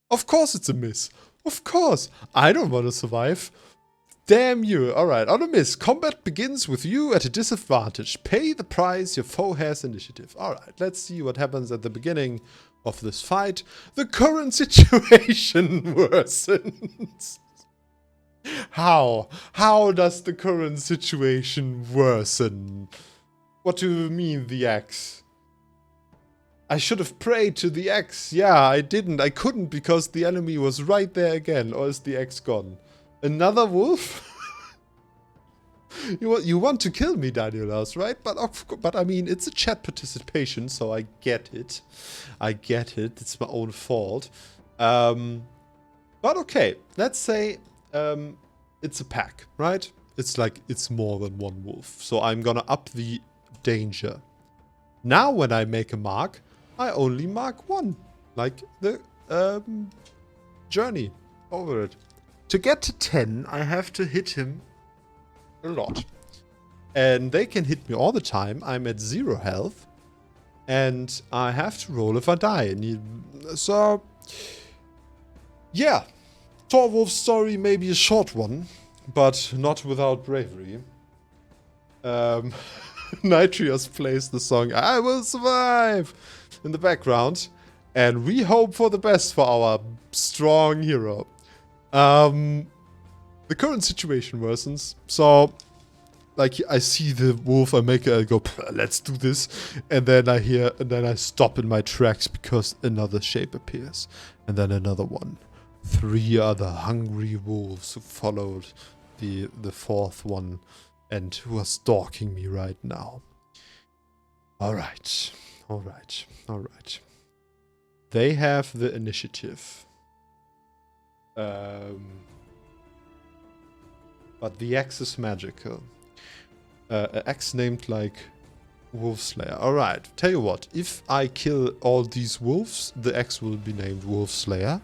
Of course it's a miss. Of course. I don't want to survive. Damn you. Alright, on a miss. Combat begins with you at a disadvantage. Pay the price your foe has initiative. Alright, let's see what happens at the beginning of this fight. The current situation worsens. How? How does the current situation worsen? What do you mean, the axe? I should have prayed to the axe. Yeah, I didn't. I couldn't because the enemy was right there again. Or is the axe gone? Another wolf? You want to kill me, Danielaus, right? But I mean, it's a chat participation, so I get it. I get it. It's my own fault. But okay, let's say it's a pack, right? It's more than one wolf. So I'm gonna up the danger. Now when I make a mark, I only mark one. Like the journey over it. To get to 10, I have to hit him a lot. And they can hit me all the time. I'm at 0 health. And I have to roll if I die. So, yeah. Torwulfs Story may be a short one, but not without bravery. Nitrios plays the song I Will Survive in the background, and we hope for the best for our strong hero. The current situation worsens, so like I see the wolf, I make it, I go, let's do this, and then I stop in my tracks because another shape appears, and then another one. 3 other hungry wolves who followed the 4th one, and who are stalking me right now. All right. They have the initiative. But the axe is magical. An axe named like Wolfslayer. Alright, tell you what, if I kill all these wolves, the axe will be named Wolfslayer.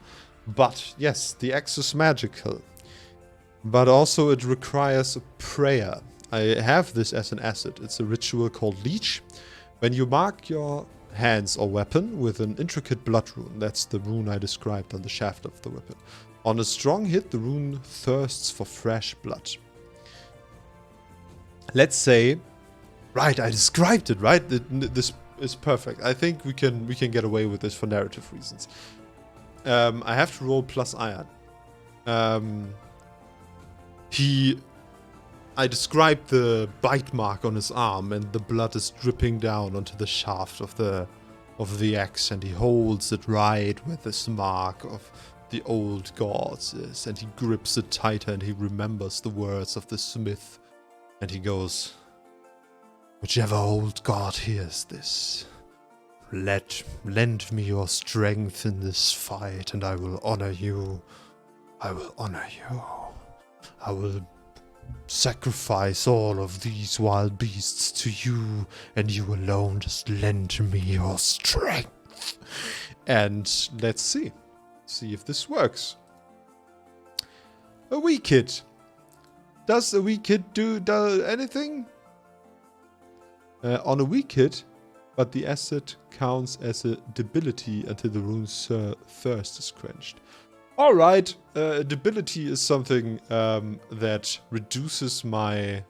But yes, the axe is magical. But also it requires a prayer. I have this as an asset. It's a ritual called Leech. When you mark your hands or weapon with an intricate blood rune, that's the rune I described on the shaft of the weapon. On a strong hit, the rune thirsts for fresh blood. Let's say, right, I described it, right? This is perfect. I think we can get away with this for narrative reasons. I have to roll plus iron. I described the bite mark on his arm, and the blood is dripping down onto the shaft of the axe, and he holds it right where this mark of the old gods is, and he grips it tighter, and he remembers the words of the smith, and he goes, "Whichever old god hears this, lend me your strength in this fight, and I will honor you. I will honor you. I will sacrifice all of these wild beasts to you, and you alone just lend me your strength." And let's see if this works. A wee kid. Does a wee kid do anything? On a wee kid, but the asset counts as a debility until the rune's thirst is quenched. Alright, debility is something that reduces my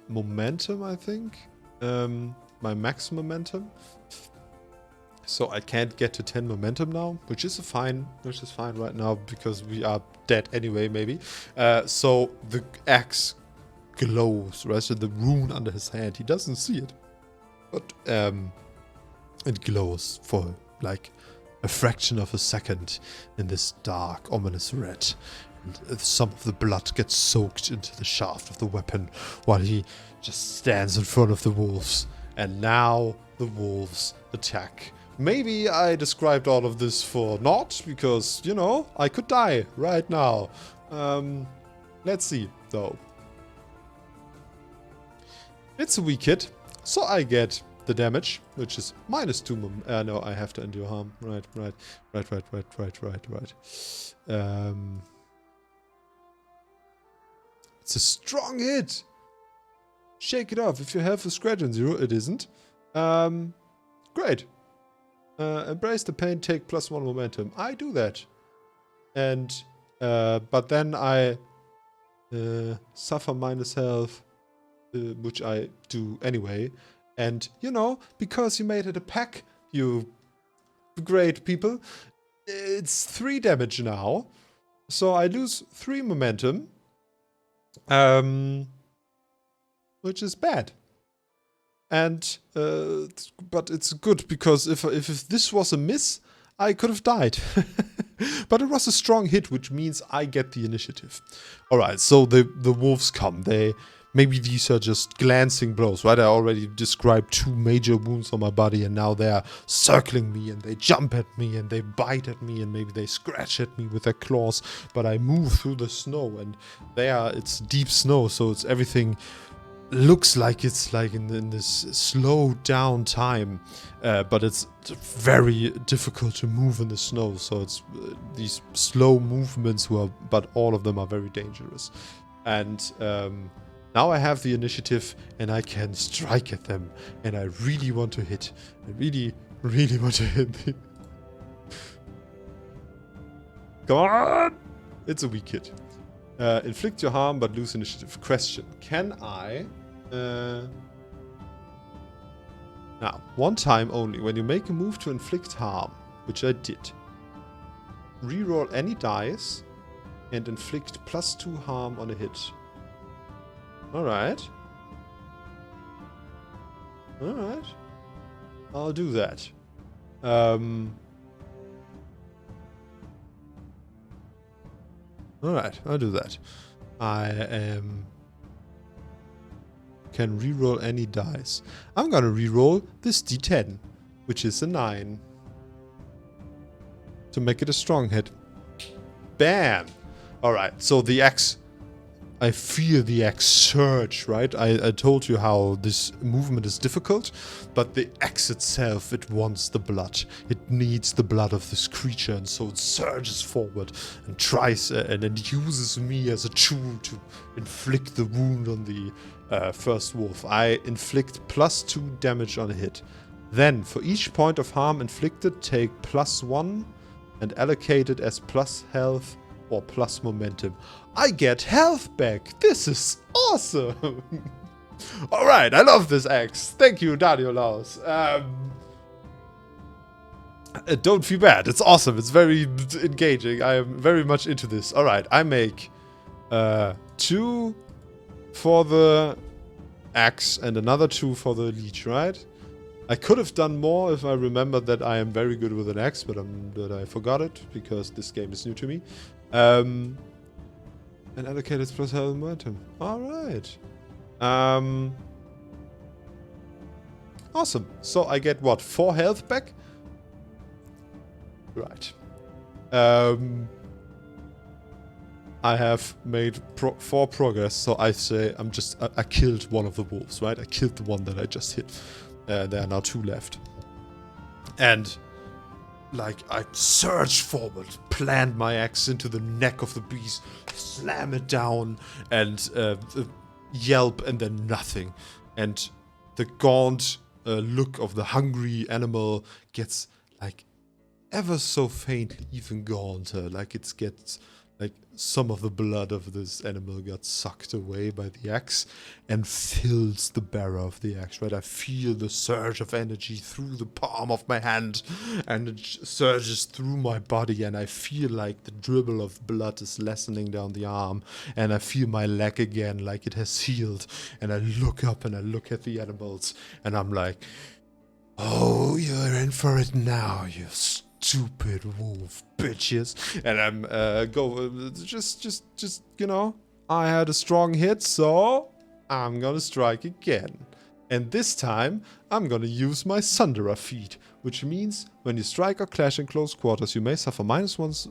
momentum, I think. My max momentum. So I can't get to 10 momentum now, which is fine right now because we are dead anyway, maybe. So the axe glows, right? So the rune under his hand, he doesn't see it, but it glows for like a fraction of a second in this dark, ominous red. And some of the blood gets soaked into the shaft of the weapon while he just stands in front of the wolves. And now the wolves attack. Maybe I described all of this for naught, because, you know, I could die right now. Let's see, though. It's a weak hit, so I get the damage, which is -2 no, I have to endure harm. Right. It's a strong hit. Shake it off. If you have a scratch on 0, it isn't. Great. Embrace the pain, take +1 momentum. I do that. And, but then I suffer minus health, which I do anyway. And, you know, because you made it a pack, you great people, it's 3 damage now. So I lose 3 momentum. Which is bad. And, but it's good, because if this was a miss, I could have died. But it was a strong hit, which means I get the initiative. Alright, so the wolves come. Maybe these are just glancing blows, right? I already described 2 major wounds on my body, and now they're circling me, and they jump at me, and they bite at me, and maybe they scratch at me with their claws. But I move through the snow, and it's deep snow, so it's everything looks like it's like in this slow down time, but it's very difficult to move in the snow. So it's these slow movements, but all of them are very dangerous. And now I have the initiative, and I can strike at them, and I really want to hit. I really, really want to hit. Come on! It's a weak hit. Inflict your harm, but lose initiative. Question: can I? Now, one time only, when you make a move to inflict harm, which I did, reroll any dice and inflict +2 harm on a hit. Alright. Alright. I'll do that. Alright, I'll do that. I can reroll any dice. I'm gonna reroll this d10, which is a 9. To make it a strong hit. Bam! Alright, so the axe... I feel the axe surge, right? I told you how this movement is difficult, but the axe itself, it wants the blood. It needs the blood of this creature, and so it surges forward and tries and it uses me as a tool to inflict the wound on the first wolf. I inflict +2 damage on a hit. Then, for each point of harm inflicted, take +1 and allocate it as plus health or plus momentum. I get health back. This is awesome. Alright, I love this axe. Thank you, Danielaus. Don't feel bad. It's awesome. It's very engaging. I am very much into this. Alright, I make 2 for the axe and another 2 for the leech, right? I could have done more if I remembered that I am very good with an axe, but I forgot it because this game is new to me. And allocate its plus health momentum. Alright. Awesome. So I get what? 4 health back? Right. I have made 4 progress, so I say I killed one of the wolves, right? I killed the one that I just hit. There are now 2 left. And like, I surge forward, plant my axe into the neck of the beast, slam it down, and yelp, and then nothing. And the gaunt look of the hungry animal gets, like, ever so faintly even gaunter. Like, it gets, like, some of the blood of this animal got sucked away by the axe and fills the barrel of the axe, right? I feel the surge of energy through the palm of my hand, and it surges through my body, and I feel like the dribble of blood is lessening down the arm, and I feel my leg again like it has healed, and I look up and I look at the animals, and I'm like, oh, you're in for it now, you stupid wolf bitches. And I'm just you know, I had a strong hit, so I'm gonna strike again. And this time I'm gonna use my Sunderer feat, which means when you strike or clash in close quarters, you may suffer -1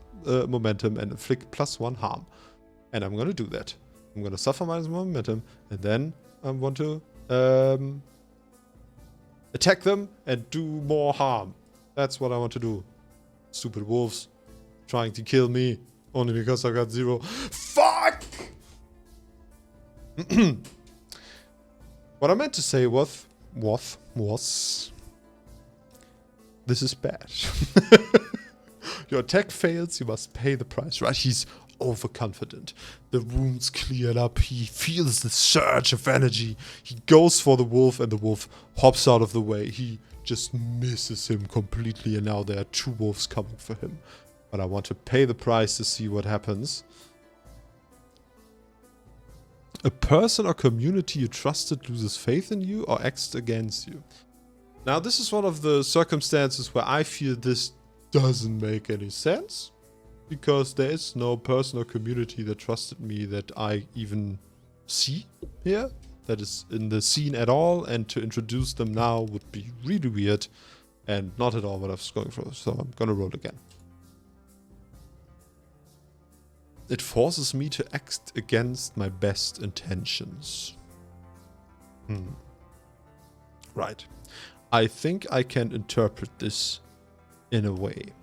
momentum and inflict +1 harm. And I'm gonna do that. I'm gonna suffer -1 momentum, and then I want to attack them and do more harm. That's what I want to do. Stupid wolves trying to kill me only because I got 0. Fuck! What I meant to say was this is bad. Your attack fails, you must pay the price, right? He's overconfident. The wounds cleared up. He feels the surge of energy. He goes for the wolf, and the wolf hops out of the way. He just misses him completely, and now there are 2 wolves coming for him. But I want to pay the price to see what happens. A person or community you trusted loses faith in you or acts against you. Now, this is one of the circumstances where I feel this doesn't make any sense, because there is no person or community that trusted me that I even see here, that is in the scene at all, and to introduce them now would be really weird and not at all what I was going for, so I'm gonna roll again. It forces me to act against my best intentions. Right. I think I can interpret this in a way.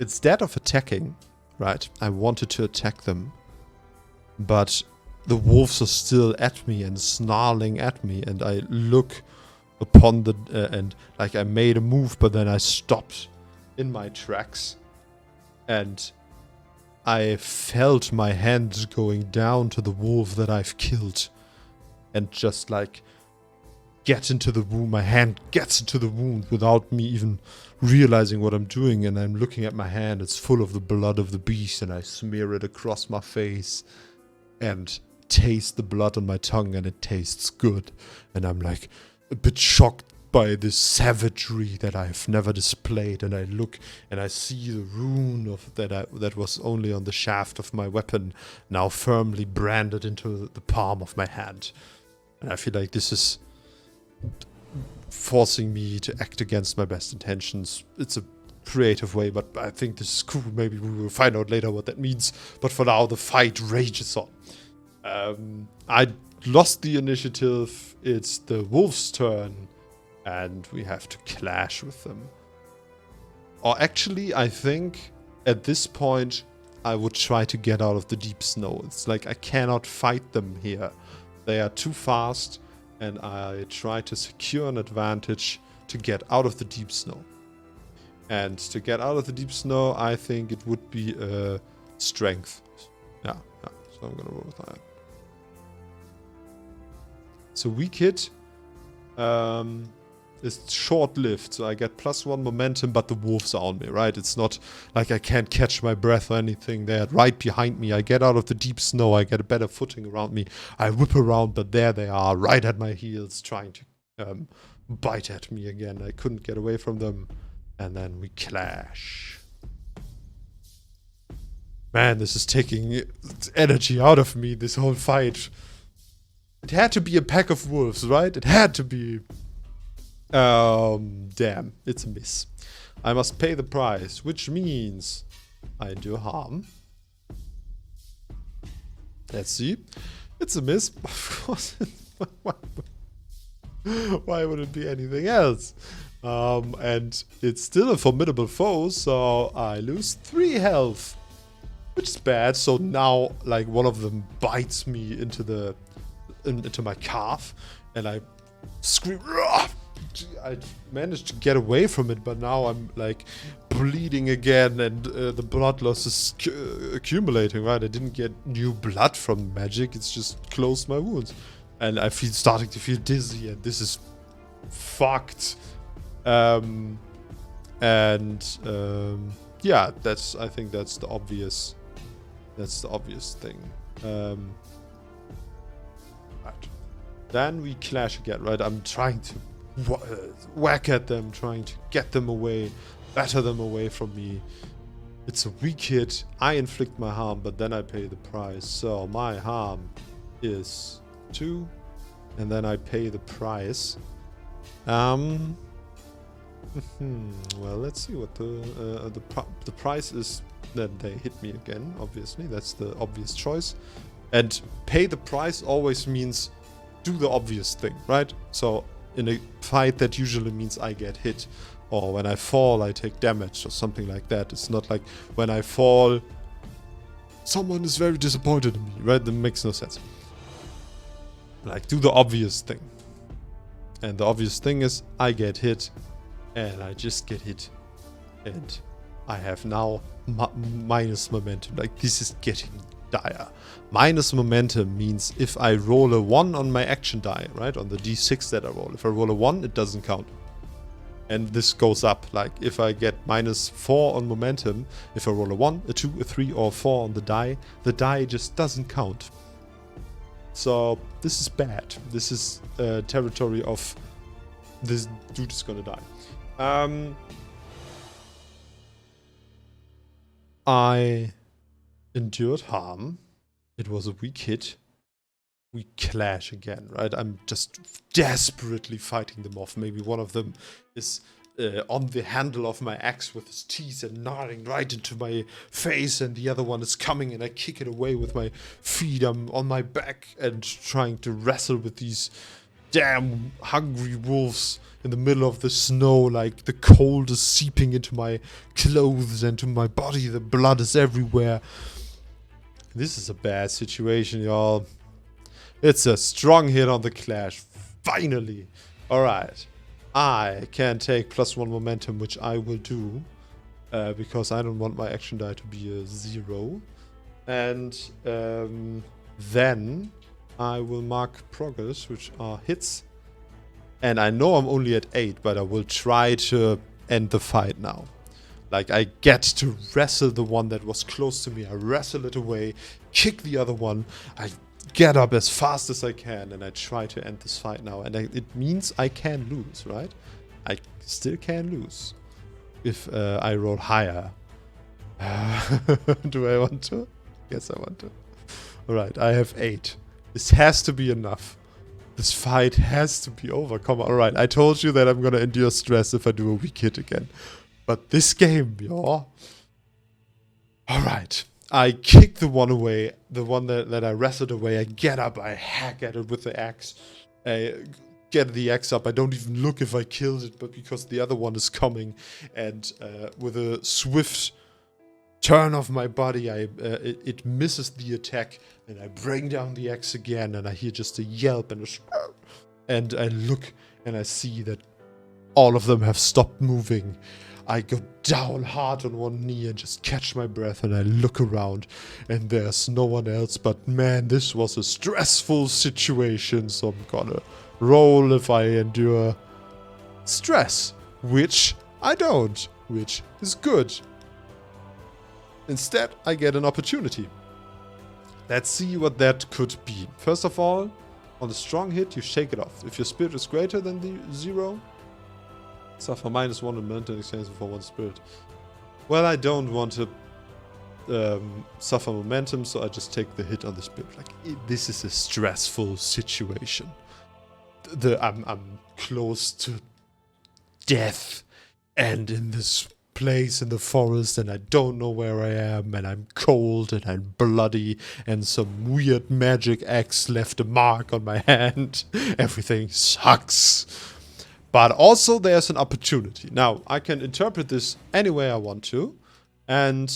Instead of attacking, right, I wanted to attack them, but the wolves are still at me and snarling at me, and I look upon the, and like I made a move, but then I stopped in my tracks, and I felt my hand going down to the wolf that I've killed, and just like get into the wound. My hand gets into the wound without me even realizing what I'm doing, and I'm looking at my hand. It's full of the blood of the beast, and I smear it across my face, and taste the blood on my tongue, and it tastes good. And I'm like a bit shocked by this savagery that I've never displayed. And I look and I see the rune of that was only on the shaft of my weapon, now firmly branded into the palm of my hand. And I feel like this is forcing me to act against my best intentions. It's a creative way, but I think this is cool. Maybe we will find out later what that means. But for now, the fight rages on. I lost the initiative. It's the wolf's turn, and we have to clash with them. Or actually, I think at this point, I would try to get out of the deep snow. It's like I cannot fight them here. They are too fast, and I try to secure an advantage to get out of the deep snow. And to get out of the deep snow, I think it would be strength. Yeah. So I'm gonna roll with that. So weak hit is short-lived, so I get +1 momentum, but the wolves are on me, right? It's not like I can't catch my breath or anything. They're right behind me. I get out of the deep snow. I get a better footing around me. I whip around, but there they are, right at my heels, trying to bite at me again. I couldn't get away from them. And then we clash. Man, this is taking energy out of me, this whole fight. It had to be a pack of wolves, right? It had to be. Damn, it's a miss. I must pay the price, which means I do harm. Let's see. It's a miss. Of course. Why would it be anything else? And it's still a formidable foe, so I lose 3 health, which is bad. So now, like, one of them bites me into my calf, and I scream. Rah! I managed to get away from it, but now I'm like bleeding again, and the blood loss is accumulating. Right, I didn't get new blood from magic; it's just closed my wounds, and I starting to feel dizzy, and this is fucked. Yeah, I think that's the obvious thing. Right. Then we clash again, right? I'm trying to whack at them, trying to get them away, batter them away from me. It's a weak hit. I inflict my harm, but then I pay the price. So my harm is 2, and then I pay the price. Well, let's see what the price is. That they hit me again, obviously. That's the obvious choice. And pay the price always means do the obvious thing, right? So in a fight, that usually means I get hit. Or when I fall, I take damage or something like that. It's not like when I fall, someone is very disappointed in me, right? That makes no sense. Like, do the obvious thing. And the obvious thing is I get hit. And I just get hit. And I have now minus momentum. Like, this is getting dire. Minus momentum means if I roll a 1 on my action die, right? On the d6 that I roll. If I roll a 1, it doesn't count. And this goes up. Like, if I get -4 on momentum, if I roll a 1, a 2, a 3, or a 4 on the die just doesn't count. So, this is bad. This is territory of this dude is gonna die. I endured harm. It was a weak hit. We clash again, right? I'm just desperately fighting them off. Maybe one of them is on the handle of my axe with his teeth and gnawing right into my face, and the other one is coming and I kick it away with my feet. I'm on my back and trying to wrestle with these damn hungry wolves in the middle of the snow. Like, the cold is seeping into my clothes and to my body. The blood is everywhere. This is a bad situation, y'all. It's a strong hit on the clash. Finally. Alright. I can take +1 momentum, which I will do. Because I don't want my action die to be a 0. And then I will mark progress, which are hits. And I know I'm only at 8, but I will try to end the fight now. Like, I get to wrestle the one that was close to me. I wrestle it away, kick the other one. I get up as fast as I can, and I try to end this fight now. And it means I can lose, right? I still can lose if I roll higher. Do I want to? Yes, I want to. Alright, I have 8. This has to be enough. This fight has to be over. Come on, alright. I told you that I'm gonna endure stress if I do a weak hit again. But this game, y'all. Alright. I kick the one away. The one that I wrestled away. I get up. I hack at it with the axe. I get the axe up. I don't even look if I killed it, but because the other one is coming. And with a swift turn of my body, it misses the attack. And I bring down the axe again. And I hear just a yelp and and I look and I see that all of them have stopped moving. I go down hard on one knee and just catch my breath, and I look around and there's no one else. But man, this was a stressful situation, so I'm gonna roll if I endure stress, which I don't, which is good. Instead, I get an opportunity. Let's see what that could be. First of all, on a strong hit, you shake it off. If your spirit is greater than the 0, suffer -1 momentum in exchange for 1 spirit. Well, I don't want to suffer momentum, so I just take the hit on the spirit. Like, this is a stressful situation. I'm close to death, and in this place in the forest, and I don't know where I am, and I'm cold, and I'm bloody, and some weird magic axe left a mark on my hand. Everything sucks. But also there's an opportunity. Now, I can interpret this any way I want to. And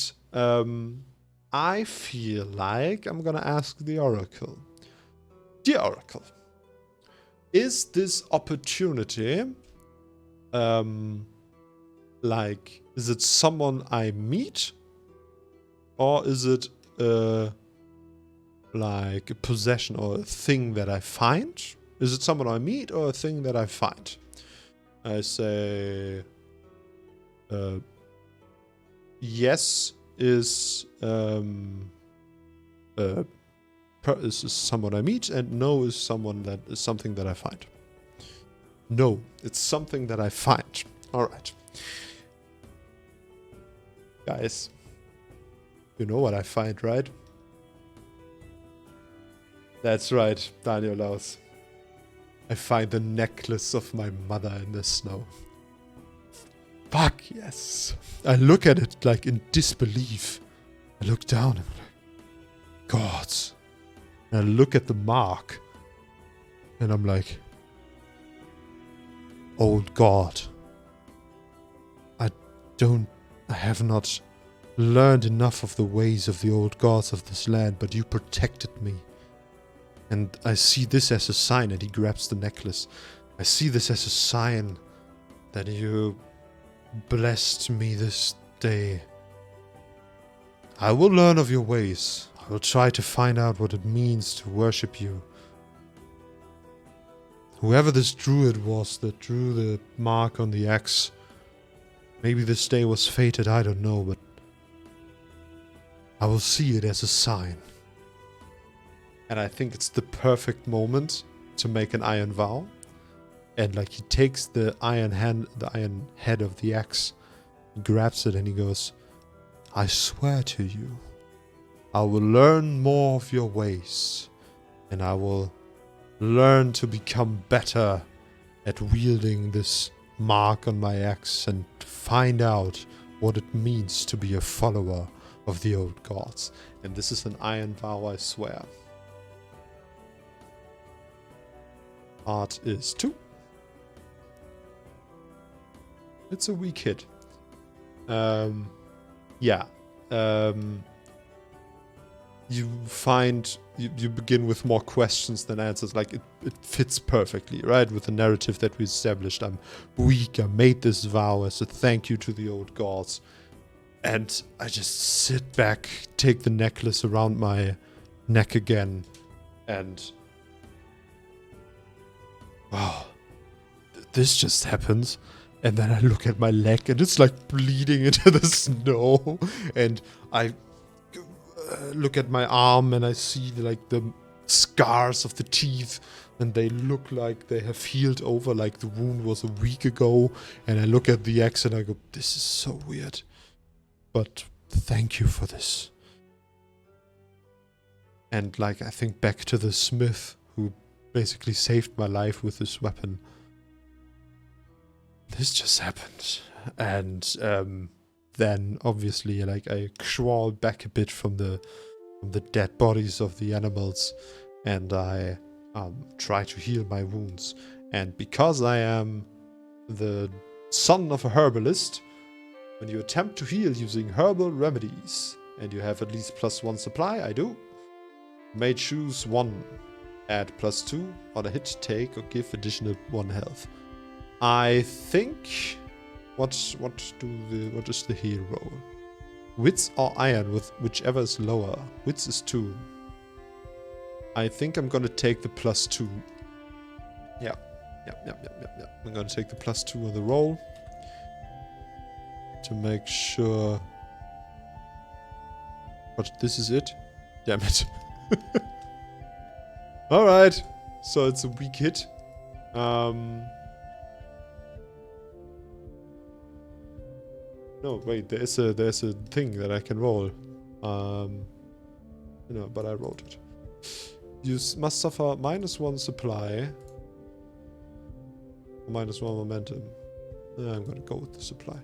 I feel like I'm gonna ask the Oracle. Dear Oracle, is this opportunity, is it someone I meet? Or is it like a possession or a thing that I find? Is it someone I meet or a thing that I find? I say yes is someone I meet, and no is something that I find. No, it's something that I find. All right, guys, you know what I find, right? That's right, Daniel Laus. I find the necklace of my mother in the snow. Fuck yes. I look at it like in disbelief. I look down and I'm like, God. And I look at the mark and I'm like, old God. I have not learned enough of the ways of the old gods of this land, but you protected me. And I see this as a sign, and he grabs the necklace. I see this as a sign that you blessed me this day. I will learn of your ways. I will try to find out what it means to worship you. Whoever this druid was that drew the mark on the axe, maybe this day was fated, I don't know, but I will see it as a sign. And I think it's the perfect moment to make an iron vow. And like, he takes the iron head of the axe, grabs it, and he goes, I swear to you, I will learn more of your ways, and I will learn to become better at wielding this mark on my axe and find out what it means to be a follower of the old gods. And this is an iron vow, I swear. Art is 2. It's a weak hit. Yeah. You find you begin with more questions than answers. Like, it fits perfectly, right? With the narrative that we established. I'm weak. I made this vow as a thank you to the old gods. And I just sit back, take the necklace around my neck again, and wow, this just happens. And then I look at my leg and it's like bleeding into the snow. And I look at my arm and I see like the scars of the teeth, and they look like they have healed over, like the wound was a week ago. And I look at the axe and I go, this is so weird. But thank you for this. And like, I think back to the smith who basically saved my life with this weapon. This just happened. And then obviously, like, I crawl back a bit from the dead bodies of the animals, and I try to heal my wounds. And because I am the son of a herbalist, when you attempt to heal using herbal remedies, and you have at least +1 supply, I do, may choose one, add +2 on a hit, take, or give additional 1 health. I think, what is the heal roll? Wits or iron, with whichever is lower. Wits is 2. I think I'm gonna take the +2. Yeah. I'm gonna take the +2 on the roll to make sure. But this is it? Damn it. Alright. So it's a weak hit. No, wait, there's a thing that I can roll. But I wrote it. You must suffer -1 supply. Or -1 momentum. I'm gonna go with the supply.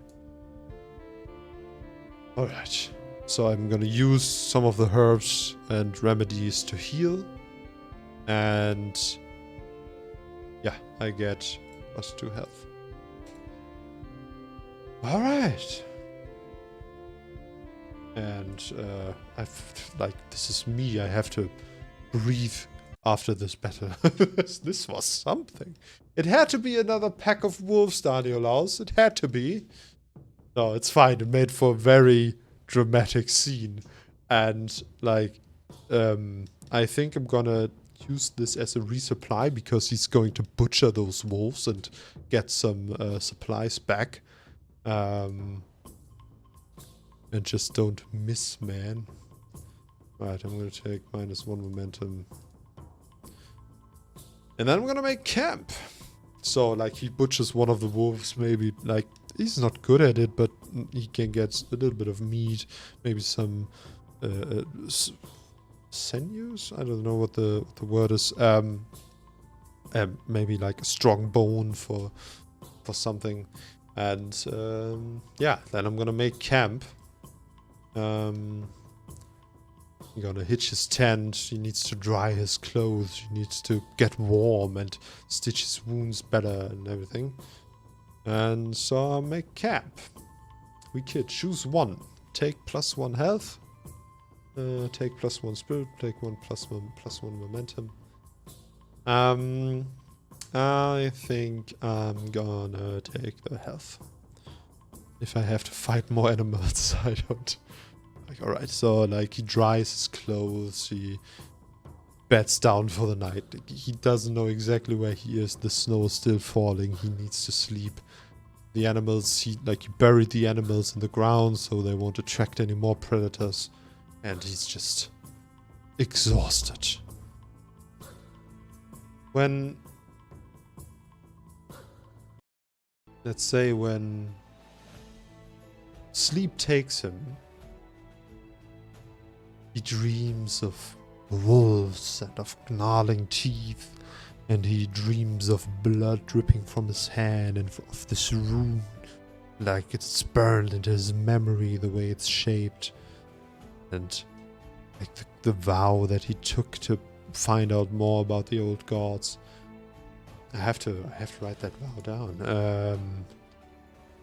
Alright. So I'm gonna use some of the herbs and remedies to heal. And yeah, I get +2 health. Alright. And this is me. I have to breathe after this battle. This was something. It had to be another pack of wolves, Danielaus. It had to be. No, it's fine. It made for a very dramatic scene. And like, I think I'm gonna use this as a resupply, because he's going to butcher those wolves and get some supplies back. And just don't miss, man. Right, I'm gonna take -1 momentum. And then I'm gonna make camp. So, like, he butchers one of the wolves, maybe, like, he's not good at it, but he can get a little bit of meat, maybe some sinews? I don't know what the word is. Maybe like a strong bone for something. And yeah, then I'm gonna make camp. I'm gonna hitch his tent. He needs to dry his clothes. He needs to get warm and stitch his wounds better and everything. And so I'll make camp. We could choose one. Take +1 health. Take +1 spirit. Take +1 momentum. I think I'm gonna take the health. If I have to fight more animals, I don't. Like, alright, so like he dries his clothes, he beds down for the night. He doesn't know exactly where he is. The snow is still falling. He needs to sleep. The animals, he buried the animals in the ground so they won't attract any more predators. And he's just exhausted. Let's say when sleep takes him, he dreams of wolves and of gnarling teeth, and he dreams of blood dripping from his hand and of this rune, like it's burned into his memory the way it's shaped, and like the vow that he took to find out more about the old gods. I have to write that vow down.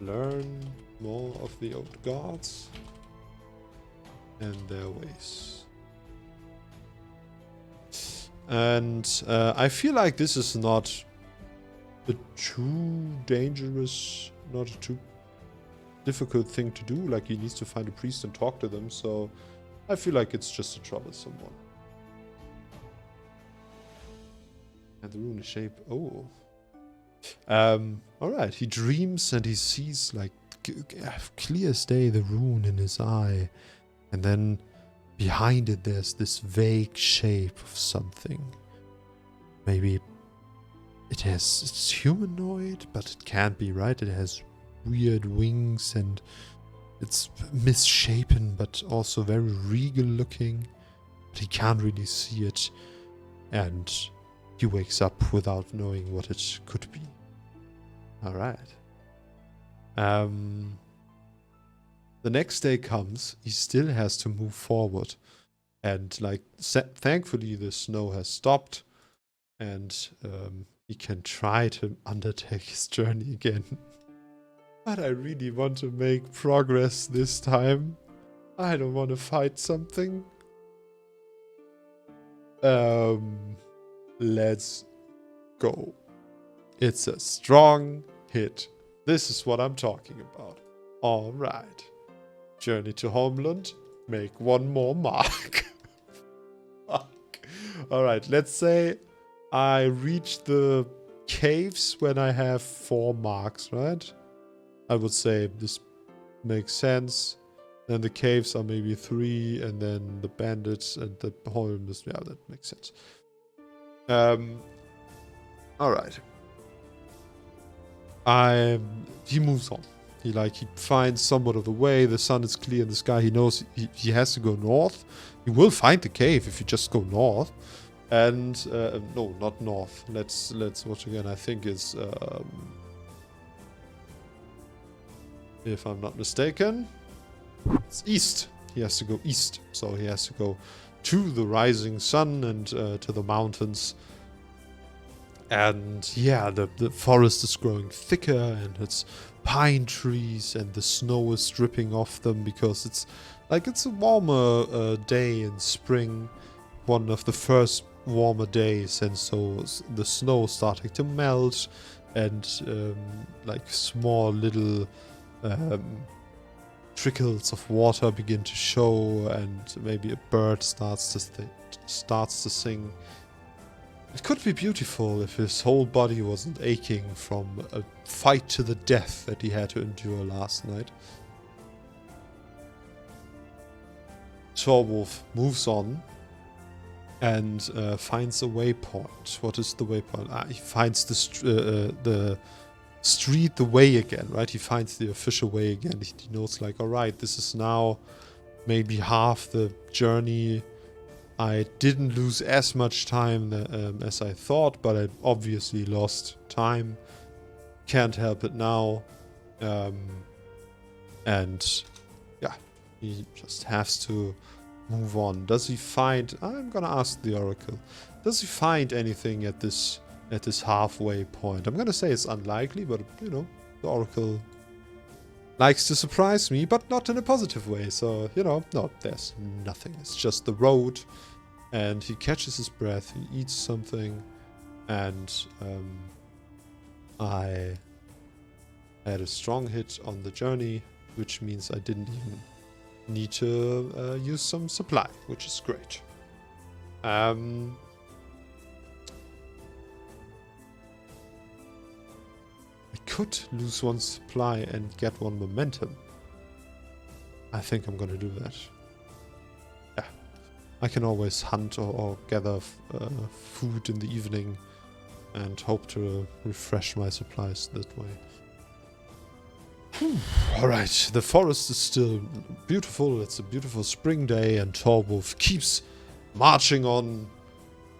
Learn more of the old gods and their ways. And I feel like this is not a too dangerous, not a too difficult thing to do. Like, he needs to find a priest and talk to them, so I feel like it's just a troublesome one. And the rune shape. Oh. Alright, he dreams and he sees, like, clear as day, the rune in his eye. And then behind it there's this vague shape of something. Maybe it's humanoid, but it can't be, right? It has weird wings and it's misshapen, but also very regal looking. But he can't really see it, and he wakes up without knowing what it could be. All right. The next day comes. He still has to move forward, and like thankfully the snow has stopped, and he can try to undertake his journey again. But I really want to make progress this time. I don't want to fight something. Let's go. It's a strong hit. This is what I'm talking about. All right. Journey to homeland. Make one more mark. Fuck. All right. Let's say I reach the caves when I have 4 marks, right? I would say this makes sense. Then the caves are maybe 3, and then the bandits and the home is, yeah, that makes sense. All right. He moves on. He finds somewhat of the way. The sun is clear in the sky. He knows he has to go north. He will find the cave if you just go north. And no, not north. Let's watch again. I think it's if I'm not mistaken, it's east. He has to go east. So he has to go to the rising sun and to the mountains. And yeah, the forest is growing thicker, and it's pine trees, and the snow is dripping off them because it's a warmer day in spring, one of the first warmer days, and so the snow starting to melt, and small little trickles of water begin to show, and maybe a bird starts to sing. It could be beautiful if his whole body wasn't aching from a fight to the death that he had to endure last night. Torwulf moves on and finds a waypoint. What is the waypoint? He finds the street, the way again, right? He finds the official way again. He knows, all right, this is now maybe half the journey. I didn't lose as much time as I thought, but I obviously lost time. Can't help it now. And yeah, he just has to move on. Does he find... I'm gonna ask the Oracle. Does he find anything at this halfway point? I'm gonna say it's unlikely, but the Oracle likes to surprise me, but not in a positive way. So, no, there's nothing. It's just the road. And he catches his breath, he eats something, and I had a strong hit on the journey, which means I didn't even need to use some supply, which is great. I could lose 1 supply and get 1 momentum. I think I'm gonna do that. Yeah. I can always hunt or gather food in the evening and hope to refresh my supplies that way. Alright, the forest is still beautiful. It's a beautiful spring day, and Torwulf keeps marching on.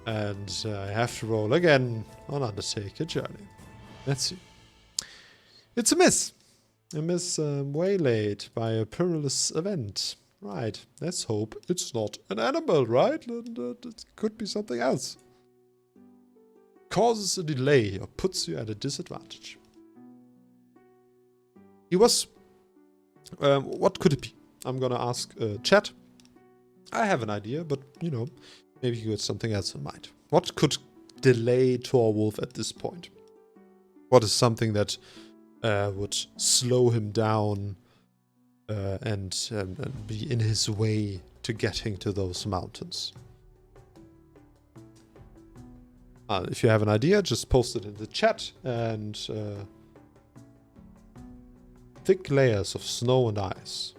And I have to roll again on Undertake a Journey. Let's see. It's a miss. A miss waylaid by a perilous event. Right, let's hope it's not an animal, right? And it could be something else. Causes a delay or puts you at a disadvantage. He was... what could it be? I'm gonna ask chat. I have an idea, but, maybe you had something else in mind. What could delay Torwulf at this point? What is something that would slow him down and be in his way to getting to those mountains? If you have an idea, just post it in the chat. And thick layers of snow and ice.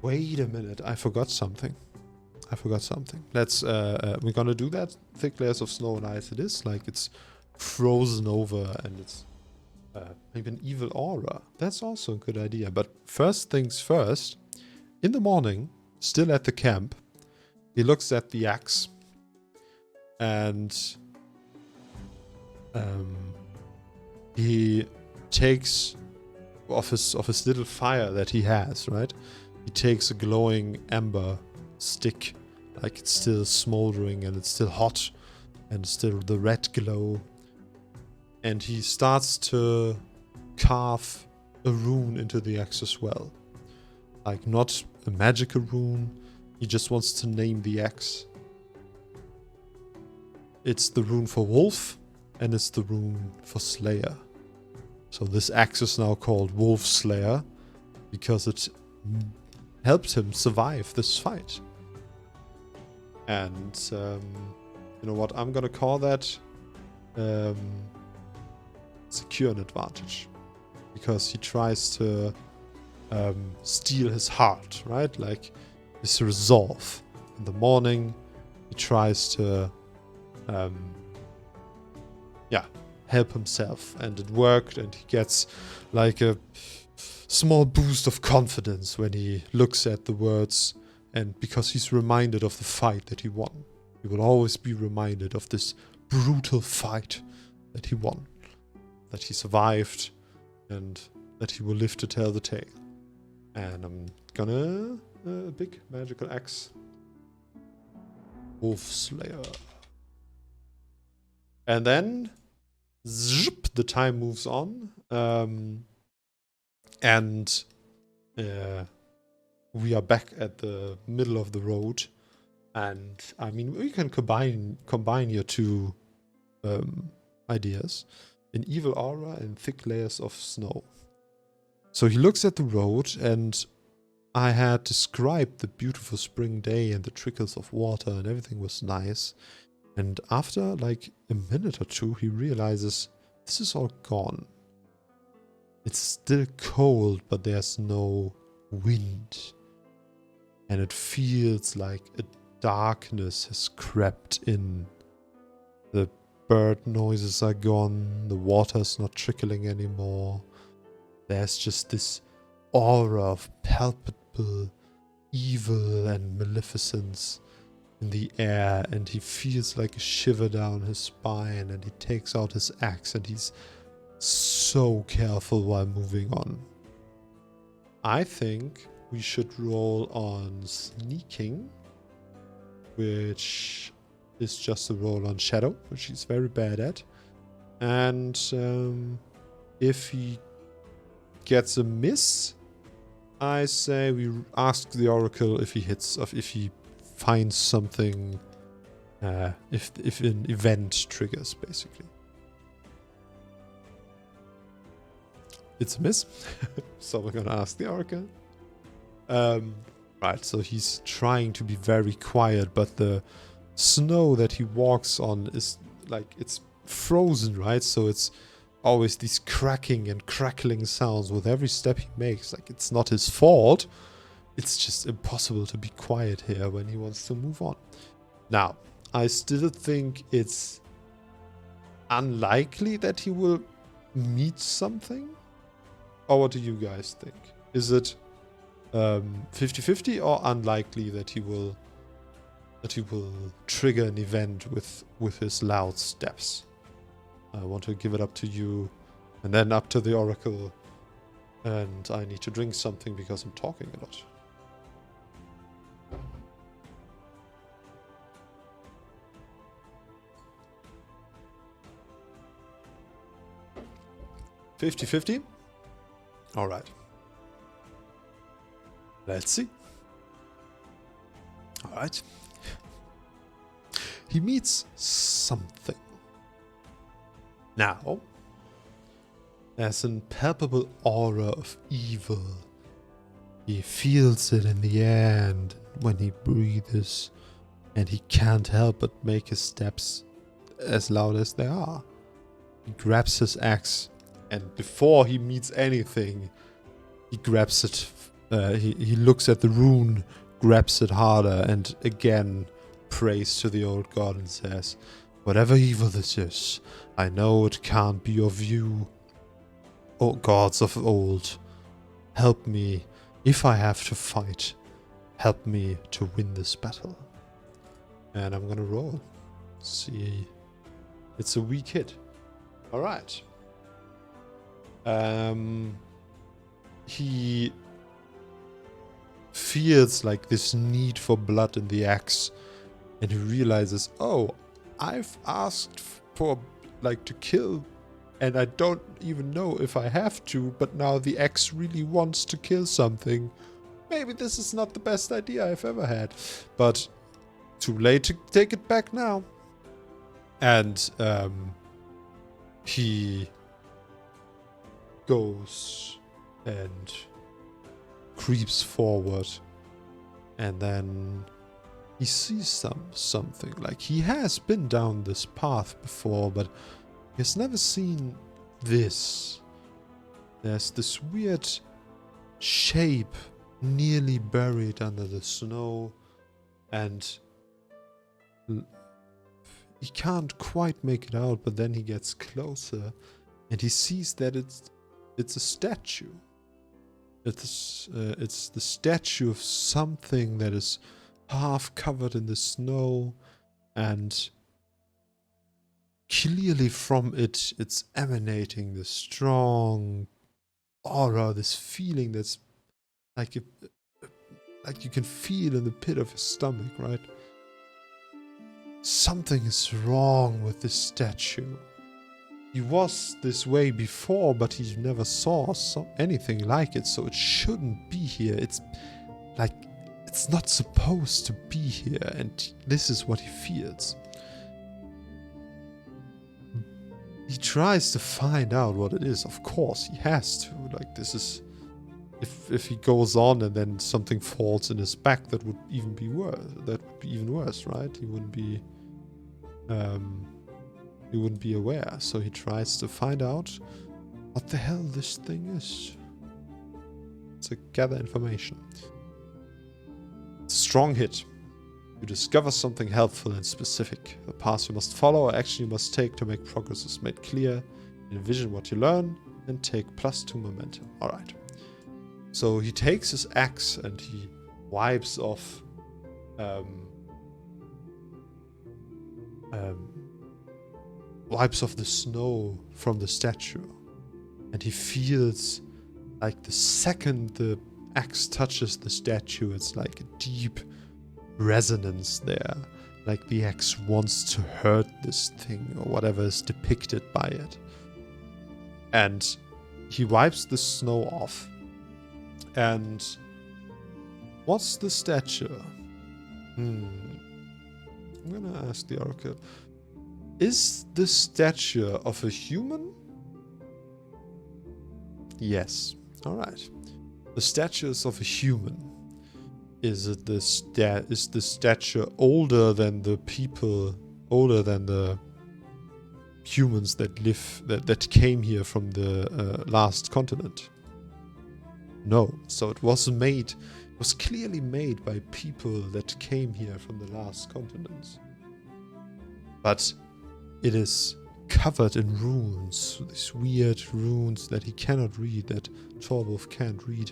Wait a minute, I forgot something. Let's, we're gonna do that. Thick layers of snow and ice it is. Like, it's frozen over and it's maybe an evil aura. That's also a good idea. But first things first, in the morning, still at the camp, he looks at the axe and he takes of his little fire that he has, right? He takes a glowing amber stick, like it's still smoldering and it's still hot and still the red glow, and he starts to carve a rune into the axe as well. Like, not a magical rune, he just wants to name the axe. It's the rune for wolf and it's the rune for slayer. So this axe is now called Wolf Slayer because it helped him survive this fight. And you know what I'm gonna call that? Secure an advantage. Because he tries to steal his heart, right? Like his resolve. In the morning, he tries to help himself, and it worked, and he gets like a small boost of confidence when he looks at the words, and because he's reminded of the fight that he won. He will always be reminded of this brutal fight that he won, that he survived, and that he will live to tell the tale. And I'm gonna a big magical axe. Wolf Slayer. And then zip, the time moves on, and we are back at the middle of the road, and I mean we can combine your two ideas, an evil aura and thick layers of snow. So he looks at the road, and I had described the beautiful spring day and the trickles of water and everything was nice. And after like a minute or two, he realizes this is all gone. It's still cold, but there's no wind. And it feels like a darkness has crept in. The bird noises are gone. The water's not trickling anymore. There's just this aura of palpable evil and maleficence in the air, and he feels like a shiver down his spine, and he takes out his axe, and he's so careful while moving on. I think we should roll on sneaking, which is just a roll on shadow, which he's very bad at. And if he gets a miss, I say we ask the oracle if he hits, if he finds something, if an event triggers, basically. It's a miss, so we're gonna ask the oracle. Right, so he's trying to be very quiet, but the snow that he walks on is like, it's frozen, right? So it's always these cracking and crackling sounds with every step he makes. Like, it's not his fault. It's just impossible to be quiet here when he wants to move on. Now, I still think it's unlikely that he will meet something. Or what do you guys think? Is it 50-50 or unlikely that he will trigger an event with his loud steps? I want to give it up to you, and then up to the oracle. And I need to drink something because I'm talking a lot. $50-50? All right. Let's see. All right. He meets something. Now, there's an palpable aura of evil. He feels it in the air, and when he breathes, and he can't help but make his steps as loud as they are. He grabs his axe, and before he meets anything, he grabs it he looks at the rune, grabs it harder, and again prays to the old god and says, "Whatever evil this is, I know it can't be of you. O gods of old, help me if I have to fight. Help me to win this battle." And I'm gonna roll. See, it's a weak hit. All right. He feels like this need for blood in the axe, and he realizes, oh, I've asked for like to kill, and I don't even know if I have to, but now the axe really wants to kill something. Maybe this is not the best idea I've ever had, but too late to take it back now. And he goes and creeps forward, and then he sees something. Like, he has been down this path before, but he has never seen this. There's this weird shape nearly buried under the snow, and he can't quite make it out, but then he gets closer and he sees that it's a statue. It's the statue of something that is half covered in the snow, and clearly from it's emanating this strong aura, this feeling that's like you can feel in the pit of your stomach, right? Something is wrong with this statue. He was this way before, but he never saw anything like it, so it shouldn't be here. It's like, it's not supposed to be here, and this is what he feels. He tries to find out what it is. Of course, he has to. Like, this is... If he goes on and then something falls in his back, that would even be worse. That would be even worse, right? He wouldn't be... he wouldn't be aware, so he tries to find out what the hell this thing is. To gather information. It's a strong hit. You discover something helpful and specific. The path you must follow or action you must take to make progress is made clear. Envision what you learn and take +2 momentum. Alright. So he takes his axe and he wipes off the snow from the statue, and he feels like the second the axe touches the statue, it's like a deep resonance there, like the axe wants to hurt this thing or whatever is depicted by it. And he wipes the snow off. And what's the statue? I'm gonna ask the oracle. Is the statue of a human? Yes. Alright. The statue is of a human. Is the statue older than the people, older than the humans that that came here from the last continent? No. So it was clearly made by people that came here from the last continent. But it is covered in runes, these weird runes that he cannot read, that Torwulf can't read,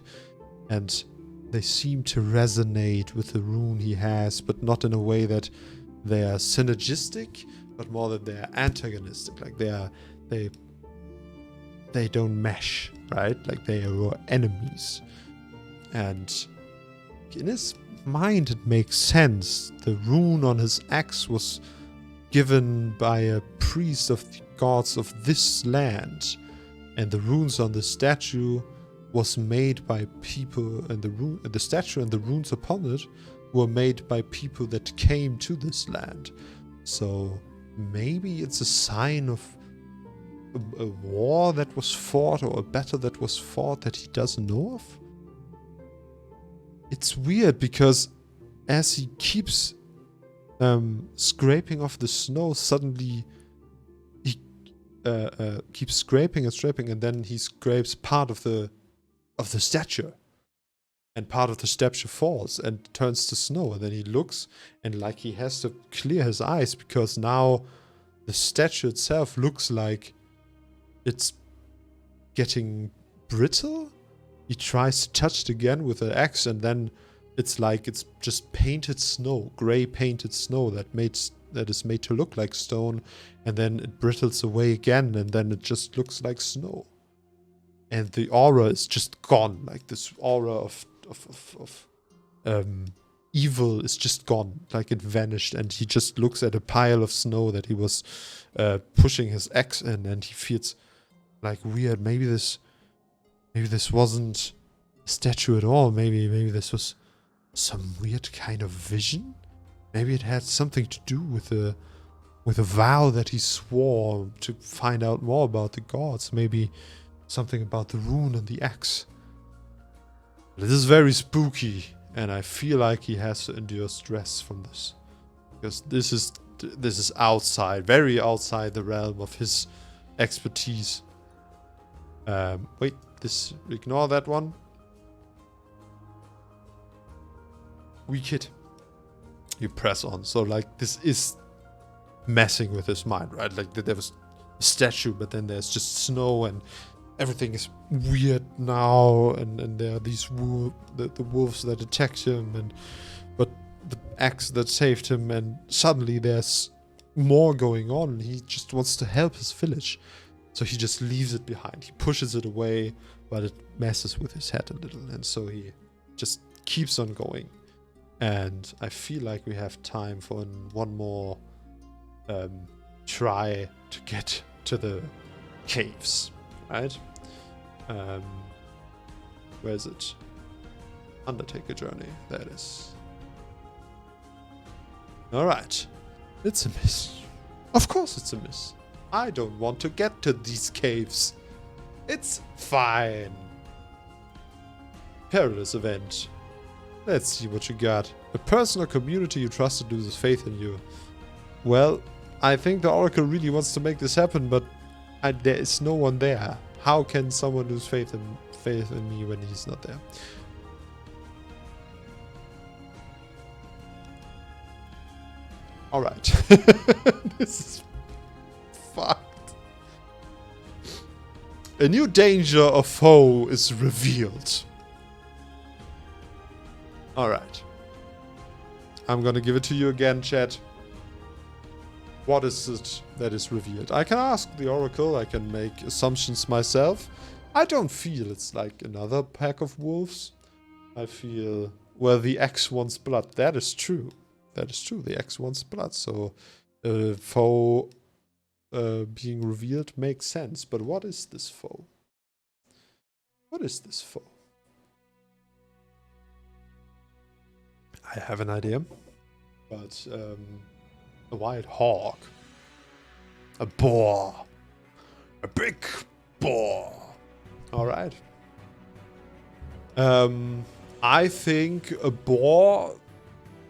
and they seem to resonate with the rune he has, but not in a way that they are synergistic, but more that they are antagonistic, like they don't mesh, right? Like they are enemies. And in his mind it makes sense. The rune on his axe was given by a priest of the gods of this land, and the runes on the statue was made by people, and the statue and the runes upon it were made by people that came to this land. So maybe it's a sign of a war that was fought, or a battle that was fought that he doesn't know of. It's weird because as he keeps scraping off the snow, suddenly he keeps scraping and scraping, and then he scrapes part of the statue. and part of the statue falls and turns to snow. And then he looks, and like he has to clear his eyes because now the statue itself looks like it's getting brittle. He tries to touch it again with an axe, and then it's like it's just painted snow, gray painted snow that is made to look like stone, and then it brittles away again, and then it just looks like snow. And the aura is just gone. Like this aura of evil is just gone. Like it vanished, and he just looks at a pile of snow that he was pushing his axe in, and he feels like weird. Maybe this wasn't a statue at all. Maybe this was some weird kind of vision. Maybe it had something to do with a vow that he swore to find out more about the gods. Maybe something about the rune and the axe. This is very spooky, and I feel like he has to endure stress from this, because this is outside, very outside the realm of his expertise. Wait, ignore that one. Weak hit. You press on. So like this is messing with his mind, right? Like there was a statue, but then there's just snow, and everything is weird now, and there are these the wolves that attacked him, but the axe that saved him, and suddenly there's more going on. He just wants to help his village, so he just leaves it behind. He pushes it away, but it messes with his head a little, and so he just keeps on going. And I feel like we have time for one more try to get to the caves, right? Where is it? Undertaker journey. There it is. Alright. It's a miss. Of course it's a miss. I don't want to get to these caves. It's fine. Perilous event. Let's see what you got. A person or community you trusted loses faith in you. Well, I think the Oracle really wants to make this happen, but there is no one there. How can someone lose faith in me when he's not there? Alright. This is fucked. A new danger or foe is revealed. Alright. I'm gonna give it to you again, chat. What is it that is revealed? I can ask the Oracle, I can make assumptions myself. I don't feel it's like another pack of wolves. I feel, well, the X wants blood. That is true. That is true, the X wants blood. So, foe being revealed makes sense. But what is this foe? What is this foe? I have an idea, but a wild hog, a boar, a big boar. All right. I think a boar,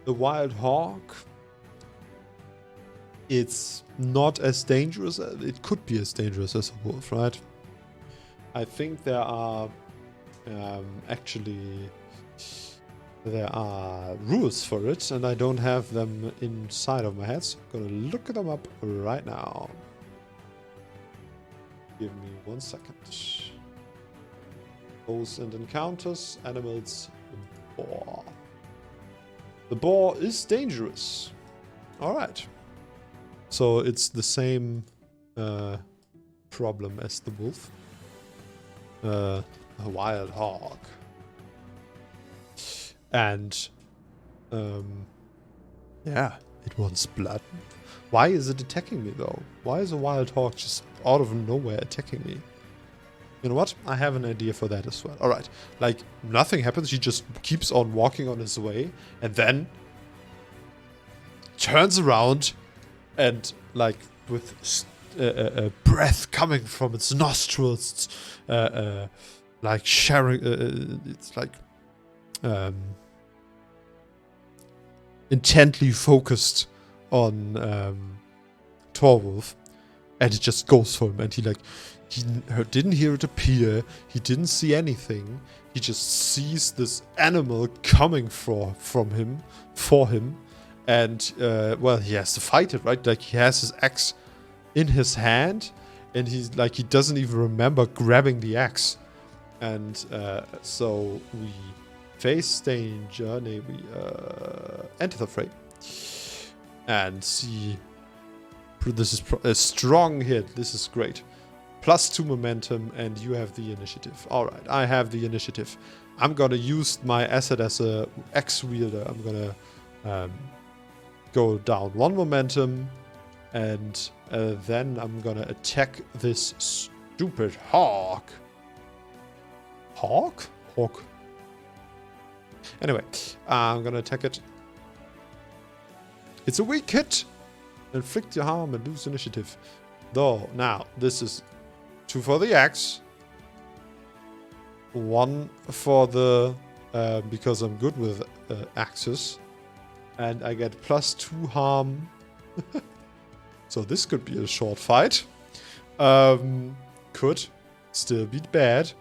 the wild hog, it's not as dangerous. It could be as dangerous as a wolf, right? I think there are actually. There are rules for it, and I don't have them inside of my head, so I'm gonna look them up right now. Give me 1 second. Foes and encounters, animals, boar. The boar is dangerous. Alright. So it's the same problem as the wolf. A wild hog. And, yeah, it wants blood. Why is it attacking me, though? Why is a wild hog just out of nowhere attacking me? You know what? I have an idea for that as well. Alright, like, nothing happens. He just keeps on walking on his way, and then turns around and, like, with breath coming from its nostrils, like, sharing, it's like, intently focused on Torwulf, and it just goes for him, and He didn't hear it appear. He didn't see anything. He just sees this animal coming for him. And, well, he has to fight it, right? Like, he has his axe in his hand. And he's like, he doesn't even remember grabbing the axe. And so we face danger. We enter the fray. And see... This is a strong hit. This is great. +2 momentum, and you have the initiative. Alright, I have the initiative. I'm gonna use my asset as a axe wielder. I'm gonna go down 1 momentum, and then I'm gonna attack this stupid hawk. Hawk? Hawk. Anyway, I'm gonna attack it. It's a weak hit. Inflict your harm and lose initiative. Though, now, this is 2 for the axe. 1 for the... because I'm good with axes. And I get +2 harm. So this could be a short fight. Could still be bad.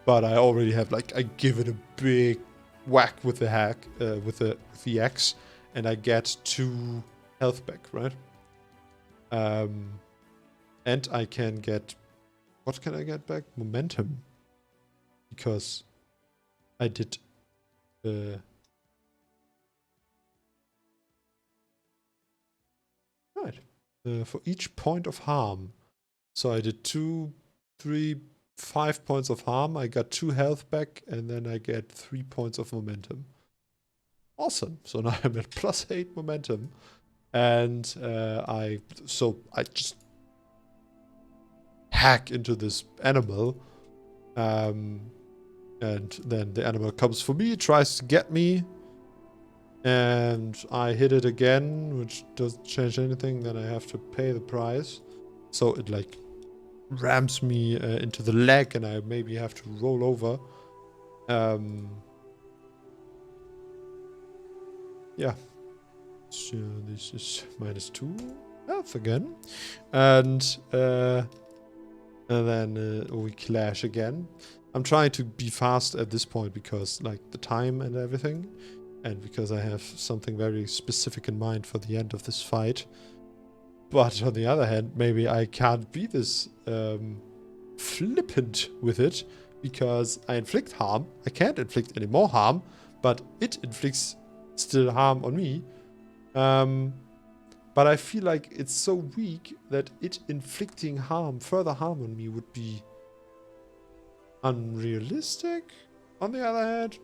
But I already have, like, I give it a big whack with the hack, with the axe. And I get 2 health back, right? And I can get... What can I get back? Momentum. Because I did... right. For each point of harm. So I did 2, 3, 5 points of harm. I got 2 health back. And then I get 3 points of momentum. Awesome. So now I'm at +8 momentum. And I just hack into this animal, and then the animal comes for me, tries to get me, and I hit it again, which doesn't change anything. Then I have to pay the price, so it like rams me into the leg, and I maybe have to roll over. Yeah. So this is -2 health again, and then we clash again. I'm trying to be fast at this point because, like, the time and everything, and because I have something very specific in mind for the end of this fight. But on the other hand, maybe I can't be this flippant with it, because I inflict harm. I can't inflict any more harm, but it inflicts still harm on me. But I feel like it's so weak that it inflicting further harm on me would be unrealistic. On the other hand,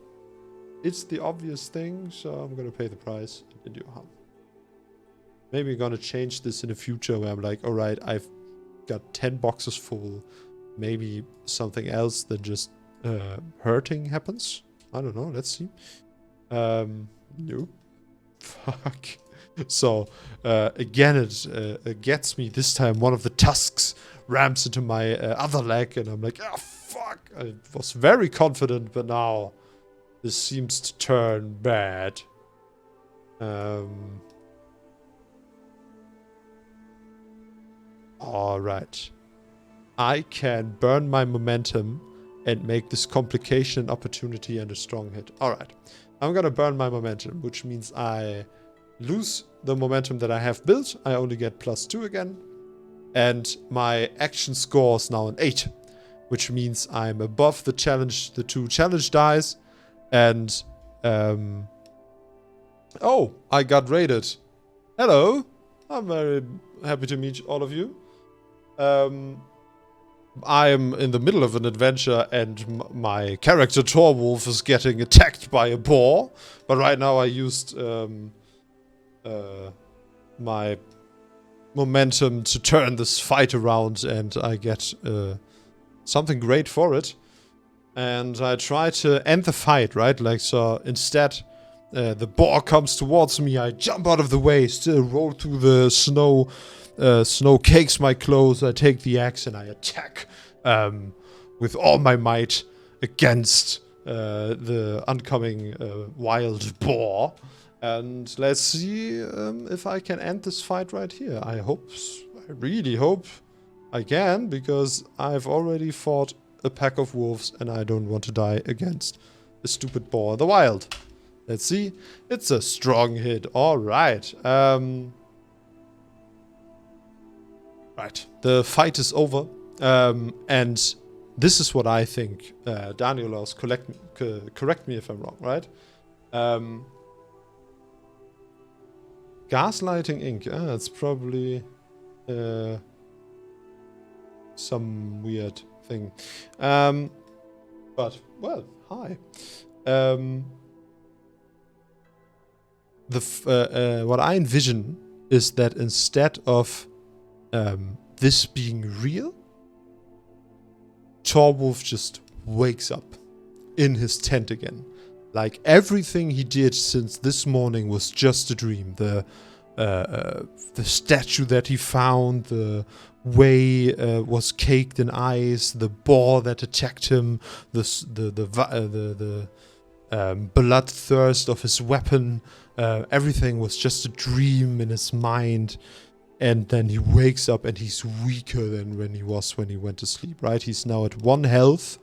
it's the obvious thing, so I'm gonna pay the price and do harm. Maybe I'm gonna change this in the future where I'm like, alright, I've got 10 boxes full. Maybe something else than just hurting happens. I don't know, let's see. Nope. Fuck. So, again, it gets me. This time, one of the tusks rams into my other leg, and I'm like, oh, fuck. I was very confident, but now this seems to turn bad. Alright. I can burn my momentum and make this complication an opportunity and a strong hit. Alright. I'm gonna burn my momentum, which means I lose the momentum that I have built. I only get +2 again. And my action score is now an 8, which means I'm above the 2 challenge dice. And, oh, I got raided. Hello. I'm very happy to meet all of you. I'm in the middle of an adventure, and my character Torwulf is getting attacked by a boar. But right now I used my momentum to turn this fight around, and I get something great for it. And I try to end the fight, right? Like, so instead, the boar comes towards me, I jump out of the way, still roll through the snow. Snow cakes my clothes, I take the axe and I attack with all my might against the oncoming wild boar. And let's see if I can end this fight right here. I really hope I can, because I've already fought a pack of wolves and I don't want to die against a stupid boar in the wild. Let's see. It's a strong hit. Alright. Right. The fight is over. And this is what I think. Danielaus, correct me if I'm wrong, right? Gaslighting ink. It's probably some weird thing. But, well, hi. What I envision is that instead of this being real, Torwulf just wakes up in his tent again. Like everything he did since this morning was just a dream. The statue that he found, the way was caked in ice, the boar that attacked him, the bloodthirst of his weapon. Everything was just a dream in his mind. And then he wakes up and he's weaker than when he was when he went to sleep, right? He's now at 1 health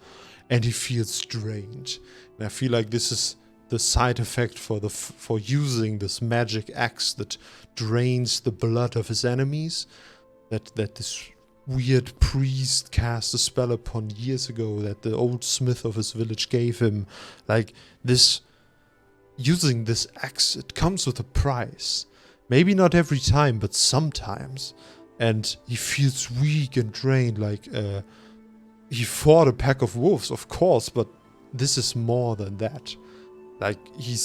and he feels drained. And I feel like this is the side effect for using this magic axe that drains the blood of his enemies. That this weird priest cast a spell upon years ago that the old smith of his village gave him. Like this, using this axe, it comes with a price. Maybe not every time, but sometimes. And he feels weak and drained, like he fought a pack of wolves, of course, but this is more than that. Like he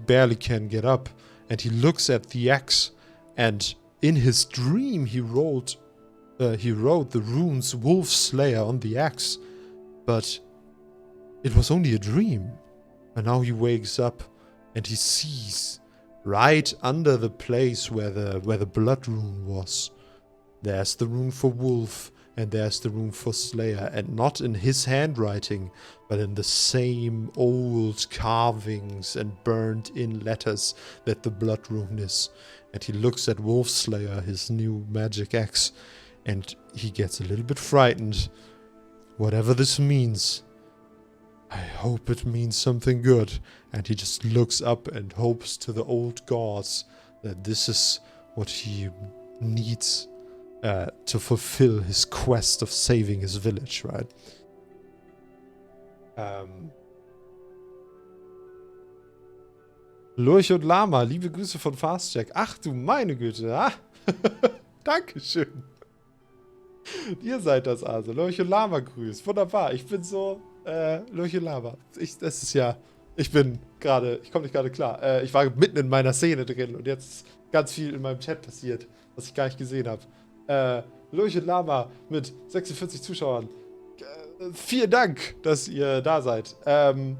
barely can get up, and he looks at the axe, and in his dream he wrote the runes Wolf Slayer on the axe, but it was only a dream. And now he wakes up and he sees right under the place where the blood rune was. There's the rune for wolf, and there's the rune for slayer, and not in his handwriting, but in the same old carvings and burned-in letters that the blood rune is. And he looks at Wolf Slayer, his new magic axe, and he gets a little bit frightened. Whatever this means, I hope it means something good. And he just looks up and hopes to the old gods that this is what he needs to fulfill his quest of saving his village, right? Lurch und Lama, liebe Grüße von Fastjack. Ach du meine Güte. Ah. Dankeschön. Ihr seid das also. Lurch und Lama grüßt. Wunderbar. Ich bin so... Lurch und Lama. Ich komme nicht gerade klar. Ich war mitten in meiner Szene drin und jetzt ist ganz viel in meinem Chat passiert, was ich gar nicht gesehen habe. Lurch und Lama mit 46 Zuschauern. Vielen Dank, dass ihr da seid. In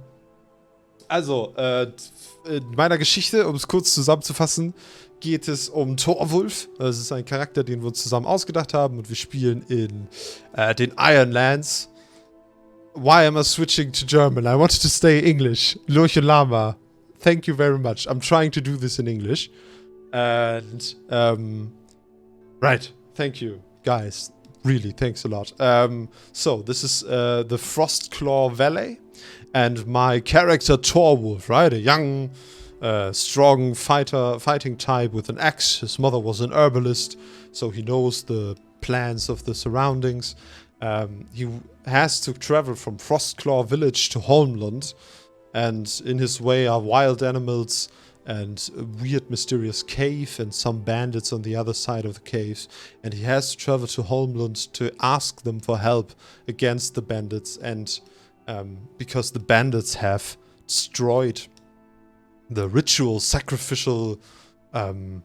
meiner Geschichte, um es kurz zusammenzufassen, geht es um Torwulf. Das ist ein Charakter, den wir uns zusammen ausgedacht haben, und wir spielen in den Ironlands. Why am I switching to German? I wanted to stay English. Lurch und Lama, thank you very much. I'm trying to do this in English. And, right, thank you, guys. Really, thanks a lot. So, this is the Frostclaw Valley. And my character Torwulf, right? A young, strong fighting type with an axe. His mother was an herbalist, so he knows the plants of the surroundings. He has to travel from Frostclaw Village to Holmlund, and in his way are wild animals and a weird mysterious cave and some bandits on the other side of the caves. And he has to travel to Holmlund to ask them for help against the bandits, and because the bandits have destroyed the ritual sacrificial the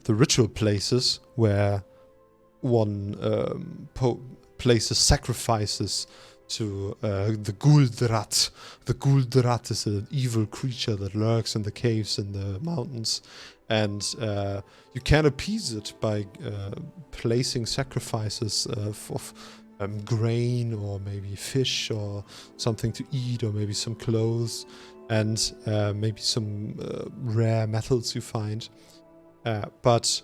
ritual places where one places sacrifices to the Guldrat. The Guldrat is an evil creature that lurks in the caves in the mountains, and you can appease it by placing sacrifices of grain, or maybe fish, or something to eat, or maybe some clothes, and maybe some rare metals you find. But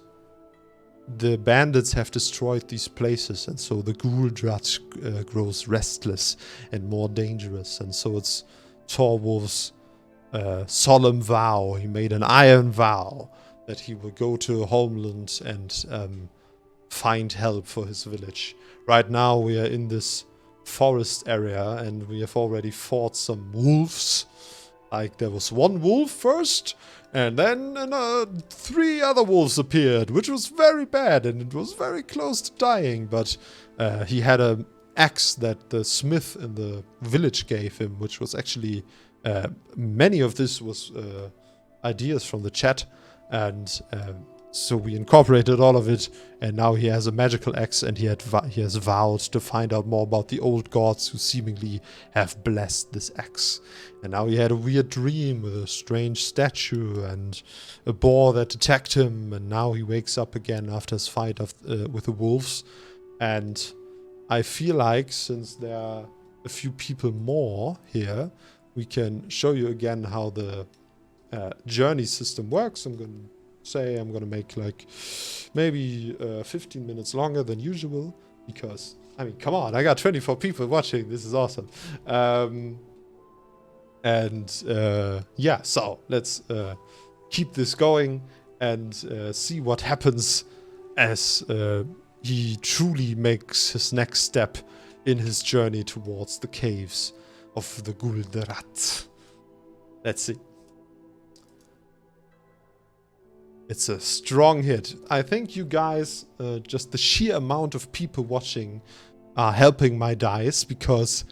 the bandits have destroyed these places, and so the ghoul drat grows restless and more dangerous. And so it's Torwulf's solemn vow. He made an iron vow that he will go to Homeland and find help for his village. Right now we are in this forest area, and we have already fought some wolves. Like, there was one wolf first, and then 3 other wolves appeared, which was very bad, and it was very close to dying. But he had an axe that the smith in the village gave him, which was actually many of this was ideas from the chat, and so we incorporated all of it, and now he has a magical axe, and he has vowed to find out more about the old gods who seemingly have blessed this axe. And now he had a weird dream with a strange statue and a boar that attacked him, and now he wakes up again after his fight with the wolves. And I feel like, since there are a few people more here, we can show you again how the journey system works. I'm gonna make like maybe 15 minutes longer than usual, because I mean, come on, I got 24 people watching. This is awesome. Yeah, so let's keep this going and see what happens as he truly makes his next step in his journey towards the caves of the Gulderat. Let's see. It's a strong hit. I think you guys, just the sheer amount of people watching, are helping my dice, because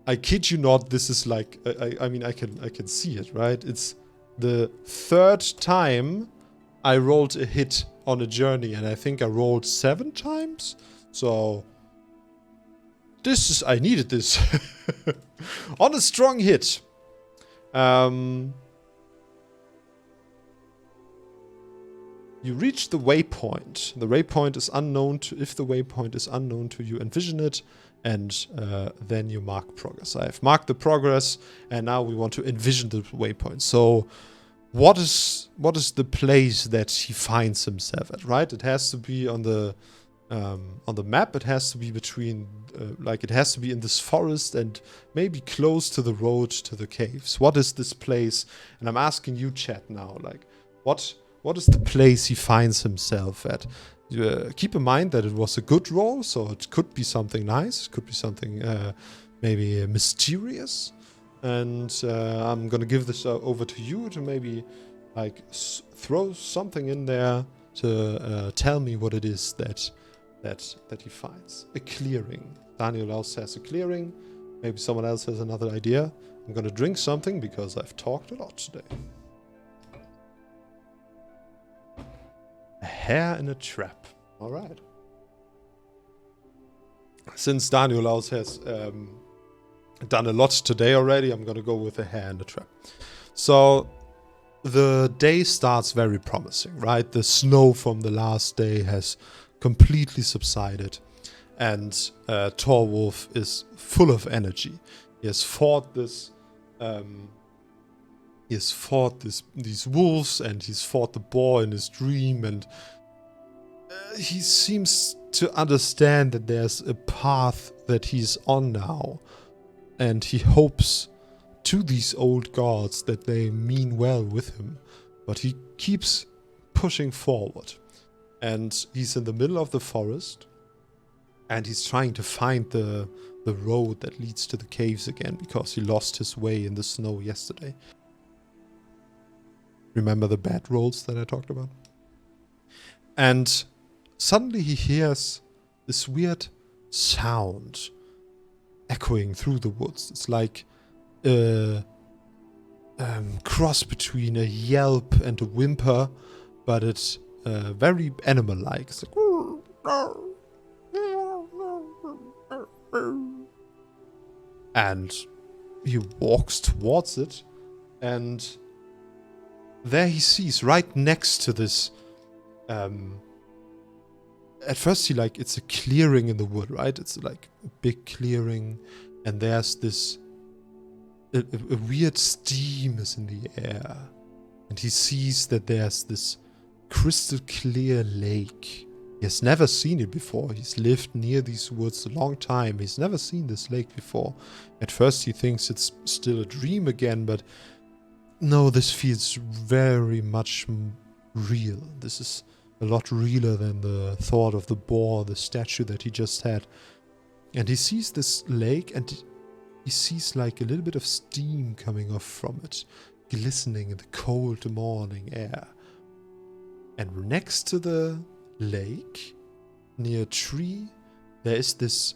I kid you not, this is like, I mean, I can see it, right? It's the 3rd time I rolled a hit on a journey, and I think I rolled 7 times. So I needed this on a strong hit. You reach the waypoint. The waypoint is unknown to... If the waypoint is unknown to you, envision it, and then you mark progress. I have marked the progress, and now we want to envision the waypoint. So, what is the place that he finds himself at? Right? It has to be on the map. It has to be between, it has to be in this forest and maybe close to the road to the caves. What is this place? And I'm asking you, chat, now. Like, what is the place he finds himself at? Keep in mind that it was a good roll, so it could be something nice. It could be something maybe mysterious. And I'm gonna give this over to you to maybe like throw something in there to tell me what it is that he finds. A clearing. Daniel else has a clearing. Maybe someone else has another idea. I'm gonna drink something because I've talked a lot today. A hare in a trap. All right. Since Daniel Laus has done a lot today already, I'm going to go with a hare in a trap. So the day starts very promising, right? The snow from the last day has completely subsided, and Torwulf is full of energy. He has fought this. He has fought these wolves, and he's fought the boar in his dream, and he seems to understand that there's a path that he's on now, and he hopes to these old gods that they mean well with him, but he keeps pushing forward. And he's in the middle of the forest, and he's trying to find the road that leads to the caves again, because he lost his way in the snow yesterday. Remember the bad rolls that I talked about? And suddenly he hears this weird sound echoing through the woods. It's like a cross between a yelp and a whimper, but it's very animal-like. It's like... And he walks towards it, and there he sees, right next to this, at first it's a clearing in the wood, right? It's like a big clearing, and there's this, a weird steam is in the air, and he sees that there's this crystal clear lake He has never seen it before. He's lived near these woods a long time. He's never seen this lake before. At first he thinks it's still a dream again, but no, this feels very much real. This is a lot realer than the thought of the boar, the statue that he just had. And he sees this lake and he sees like a little bit of steam coming off from it, glistening in the cold morning air. And next to the lake, near a tree, there is this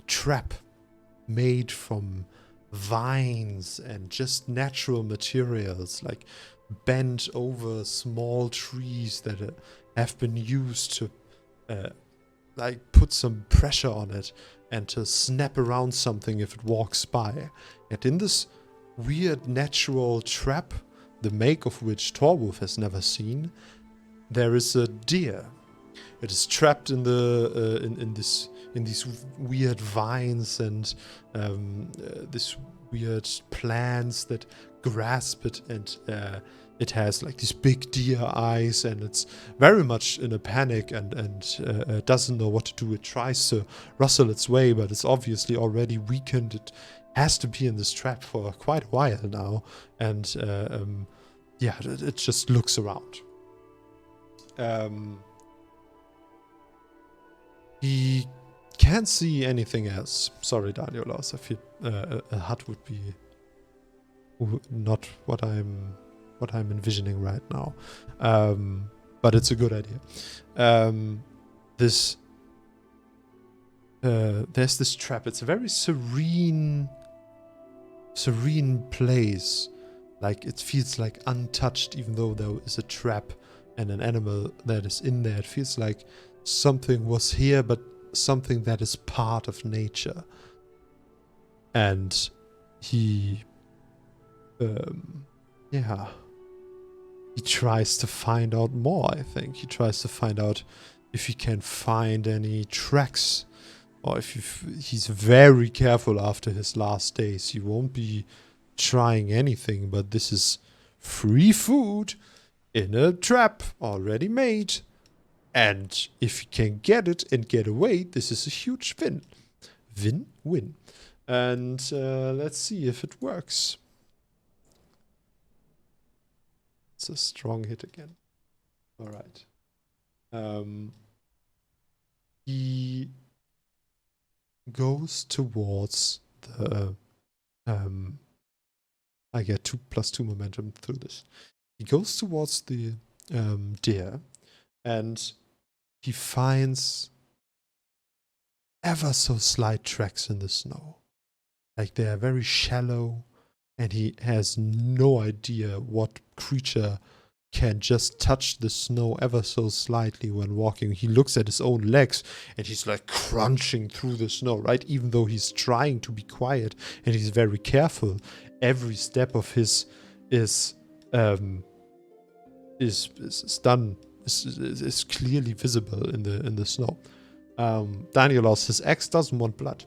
trap made from vines and just natural materials, like bent over small trees that have been used to like put some pressure on it and to snap around something if it walks by. And in this weird natural trap, the make of which Torwulf has never seen, there is a deer. It is trapped in the in these weird vines and this weird plants that grasp it, and it has like these big deer eyes, and it's very much in a panic and doesn't know what to do. It tries to rustle its way, but it's obviously already weakened. It has to be in this trap for quite a while now, and yeah, it just looks around. He can't see anything else. Sorry, Danielaus. I feel a hut would be not what I'm envisioning right now. But it's a good idea. There's this trap. It's a very serene place. Like, it feels like untouched, even though there is a trap and an animal that is in there. It feels like something was here, but something that is part of nature. And he tries to find out more, I think. He tries to find out if he can find any tracks, or if he's very careful after his last days. He won't be trying anything, but this is free food in a trap already made. And if he can get it and get away, this is a huge win. Win-win. And let's see if it works. It's a strong hit again. All right. He goes towards the... I get 2+2 momentum through this. He goes towards the deer, and he finds ever so slight tracks in the snow. Like, they are very shallow, and he has no idea what creature can just touch the snow ever so slightly when walking. He looks at his own legs, and he's like crunching through the snow, right? Even though he's trying to be quiet, and he's very careful. Every step of his is clearly visible in the snow. Danielaus, his axe doesn't want blood.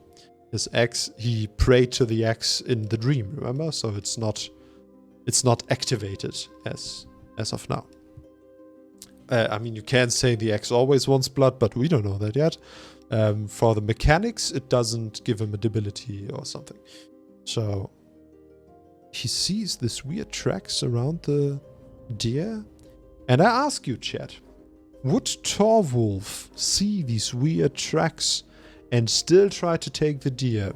His axe, he prayed to the axe in the dream, remember? So it's not activated as of now. I mean, you can say the axe always wants blood, but we don't know that yet. For the mechanics, it doesn't give him a debility or something. So he sees this weird tracks around the deer. And I ask you, chat, would Torwulf see these weird tracks and still try to take the deer?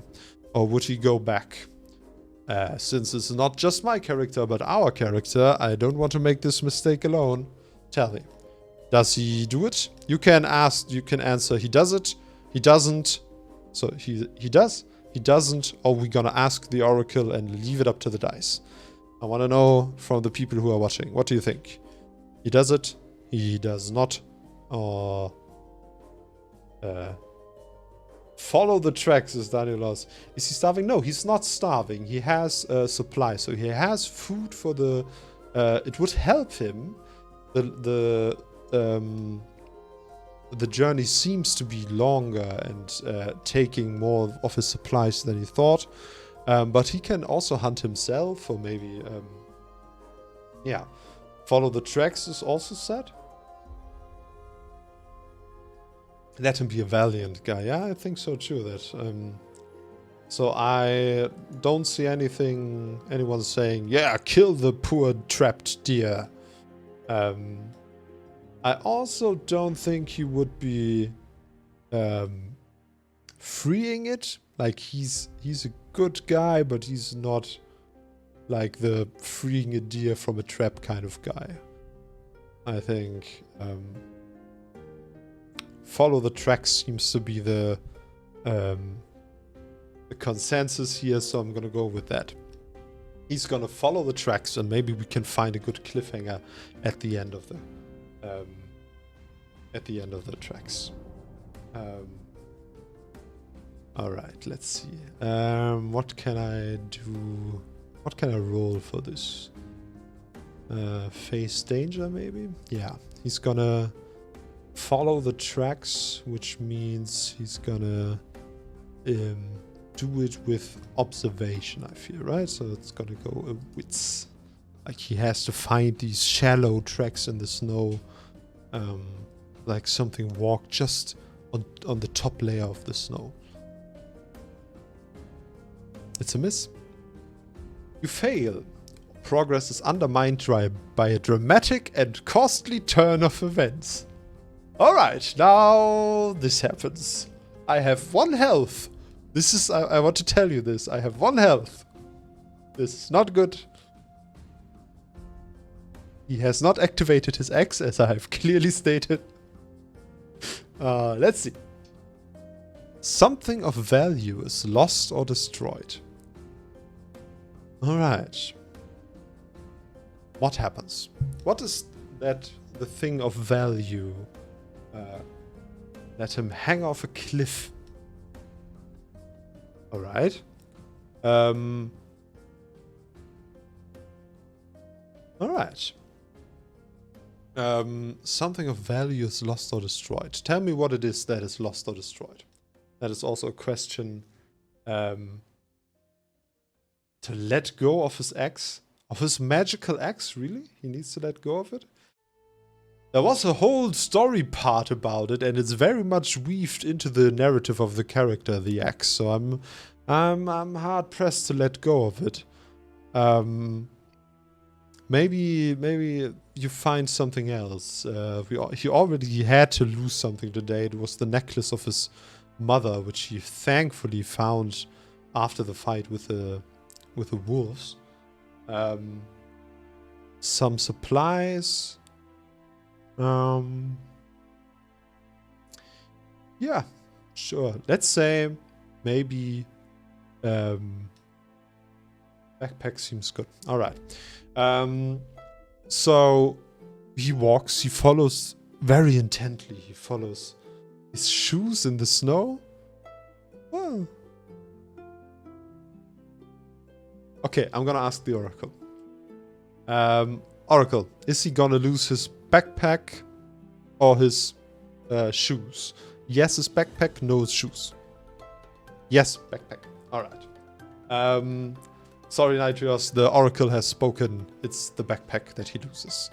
Or would he go back? Since it's not just my character, but our character, I don't want to make this mistake alone. Tell me. Does he do it? You can answer, he does it, he doesn't. So he does, he doesn't, or we're gonna ask the oracle and leave it up to the dice. I want to know from the people who are watching. What do you think? He does it, he does not, or follow the tracks, is Danielaus. Is he starving? No, he's not starving. He has supply, so he has food for the... it would help him. The journey seems to be longer and taking more of his supplies than he thought. But he can also hunt himself, or maybe... yeah. Follow the tracks is also said. let him be a valiant guy. Yeah, I think so too. That so I don't see anyone saying, yeah, kill the poor trapped deer. I also don't think he would be freeing it. Like he's a good guy, but he's not like the freeing a deer from a trap kind of guy. I think follow the tracks seems to be the consensus here, so I'm gonna go with that. He's gonna follow the tracks, and maybe we can find a good cliffhanger at the end of the tracks. All right, let's see. What can I do? What can I roll for this? Face danger, maybe? Yeah, he's gonna follow the tracks, which means he's gonna do it with observation, I feel, right? So it's gonna go wits. Like he has to find these shallow tracks in the snow, like something walked just on the top layer of the snow. It's a miss. You fail. Progress is undermined by a dramatic and costly turn of events. Alright, now this happens. I have 1 health. This is, I want to tell you this. I have 1 health. This is not good. He has not activated his axe, as I have clearly stated. Let's see. Something of value is lost or destroyed. Alright. What happens? What is that the thing of value? Let him hang off a cliff. Alright. Alright. Something of value is lost or destroyed. Tell me what it is that is lost or destroyed. That is also a question. To let go of his axe? Of his magical axe, really? He needs to let go of it? There was a whole story part about it, and it's very much weaved into the narrative of the character, the axe. So I'm hard pressed to let go of it. Maybe you find something else. He already had to lose something today. It was the necklace of his mother, which he thankfully found after the fight with the wolves. Some supplies. Yeah, sure. Let's say maybe backpack seems good. All right. So he walks. He follows very intently. He follows his shoes in the snow. Oh. Okay, I'm gonna ask the Oracle. Oracle, is he gonna lose his backpack or his shoes? Yes, his backpack. No, his shoes. Yes, backpack. All right. Sorry, Nitrios. The Oracle has spoken. It's the backpack that he loses.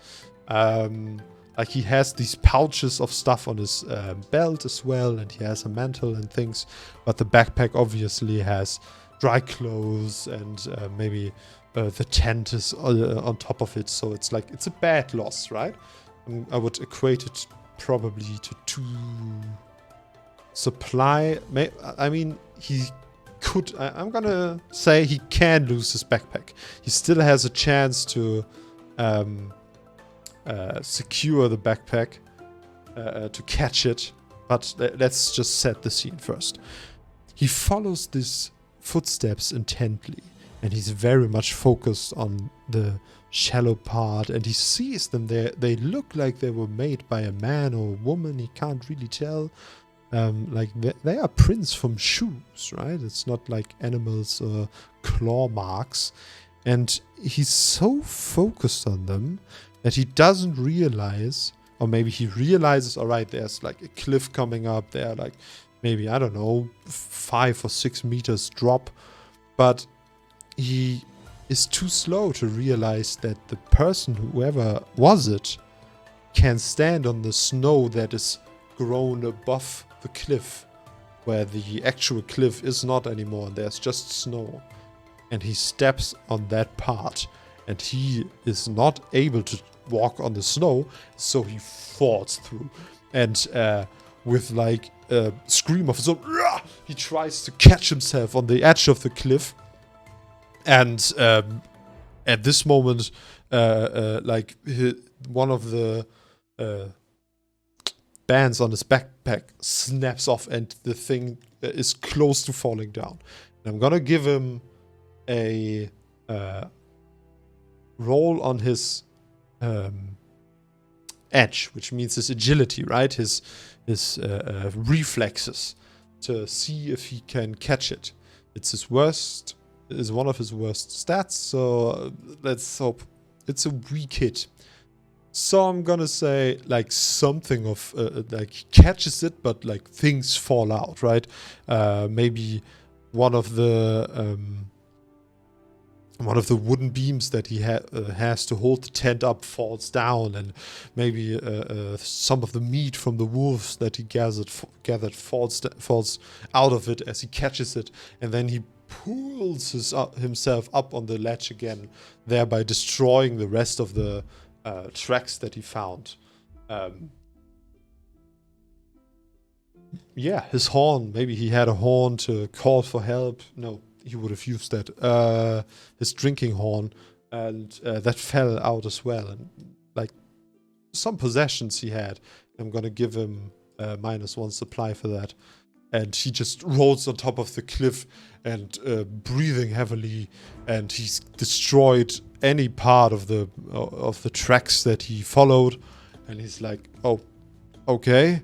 Like he has these pouches of stuff on his belt as well, and he has a mantle and things. But the backpack obviously has dry clothes and maybe the tent is on top of it. So it's like it's a bad loss, right? I would equate it probably to 2 supply. I mean, he could. I'm gonna say he can lose his backpack. He still has a chance to secure the backpack, to catch it. But let's just set the scene first. He follows these footsteps intently, and he's very much focused on the shallow part, and he sees them there. They look like they were made by a man or a woman. He can't really tell. Like they are prints from shoes, right? It's not like animals or claw marks. And he's so focused on them that he doesn't realize, or maybe he realizes, all right, there's like a cliff coming up there, like maybe, I don't know, 5 or 6 meters drop. But he is too slow to realize that the person, whoever was it, can stand on the snow that is grown above the cliff, where the actual cliff is not anymore, and there's just snow. And he steps on that part, and he is not able to walk on the snow, so he falls through. And with like a scream of so, he tries to catch himself on the edge of the cliff. And at this moment, like one of the bands on his backpack snaps off, and the thing is close to falling down. And I'm gonna give him a roll on his edge, which means his agility, right? His reflexes, to see if he can catch it. It's his worst, is one of his worst stats, so let's hope it's a weak hit. So I'm gonna say like something of like he catches it, but like things fall out, right? Maybe one of the wooden beams that he has to hold the tent up falls down, and maybe some of the meat from the wolves that he gathered falls out of it as he catches it, and then he pulls himself up on the ledge again, thereby destroying the rest of the tracks that he found. Yeah, his horn. Maybe he had a horn to call for help. No, he would have used that. His drinking horn, and that fell out as well. And like some possessions he had, I'm gonna give him -1 supply for that. And he just rolls on top of the cliff and breathing heavily, and he's destroyed any part of the tracks that he followed. And he's like, oh, okay.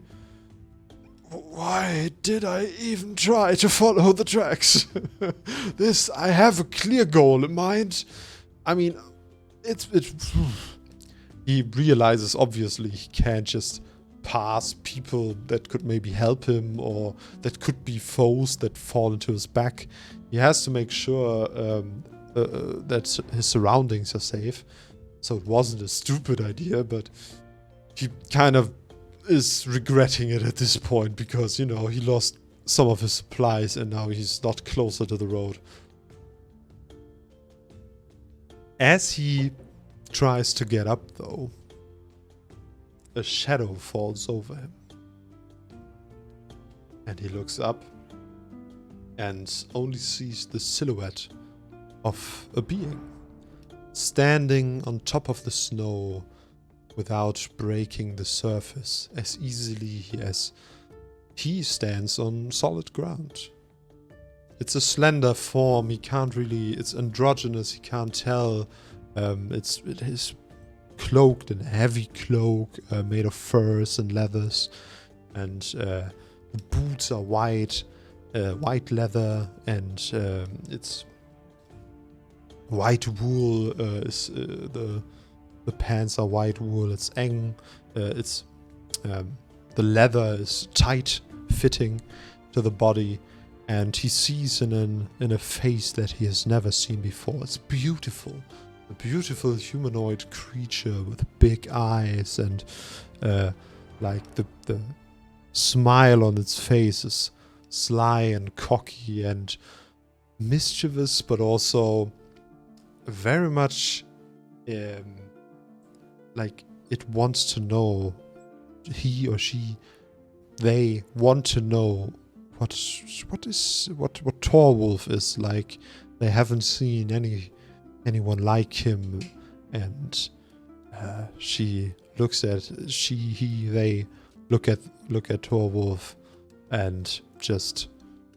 Why did I even try to follow the tracks? I have a clear goal in mind. I mean, he realizes obviously he can't just pass people that could maybe help him, or that could be foes that fall into his back. He has to make sure that his surroundings are safe. So it wasn't a stupid idea, but he kind of is regretting it at this point, because, you know, he lost some of his supplies and now he's not closer to the road. As he tries to get up, though, a shadow falls over him. And he looks up and only sees the silhouette of a being standing on top of the snow without breaking the surface as easily as he stands on solid ground. It's a slender form, it's androgynous, he can't tell. It is cloaked in a heavy cloak made of furs and leathers, and the boots are white leather, and it's white wool. The pants are white wool. It's eng. The leather is tight fitting to the body, and he sees in a face that he has never seen before. It's beautiful. A beautiful humanoid creature with big eyes, and like the smile on its face is sly and cocky and mischievous, but also very much like it wants to know. He or she, they want to know what Torwulf is like. They haven't seen anyone like him, and they look at Torwulf and just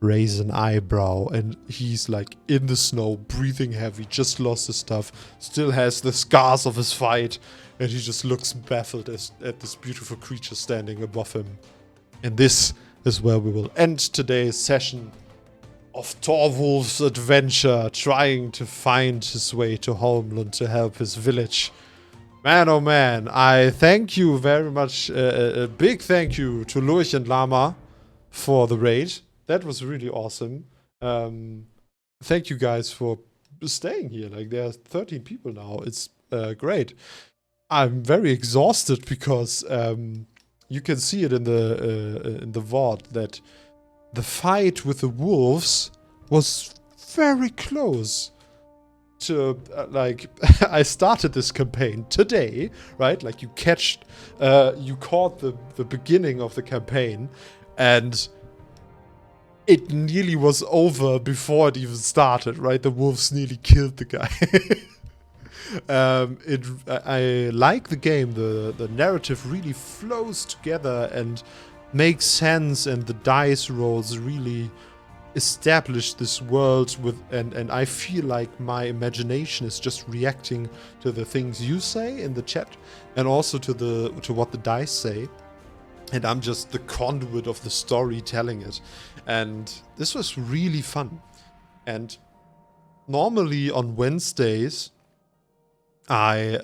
raise an eyebrow, and he's like in the snow, breathing heavy, just lost his stuff, still has the scars of his fight, and he just looks baffled at this beautiful creature standing above him. And this is where we will end today's session of Torwulf's adventure, trying to find his way to Homeland to help his village. Man, oh man, I thank you very much. A big thank you to Lurch and Lama for the raid. That was really awesome. Thank you guys for staying here. Like, there are 13 people now. It's great. I'm very exhausted because you can see it in the VOD that the fight with the wolves was very close to like I started this campaign today, right? Like you caught the beginning of the campaign, and it nearly was over before it even started, right? The wolves nearly killed the guy. I like the game. The narrative really flows together and makes sense, and the dice rolls really establish this world with, and I feel like my imagination is just reacting to the things you say in the chat, and also to what the dice say, and I'm just the conduit of the story telling it. And this was really fun. And normally on Wednesdays I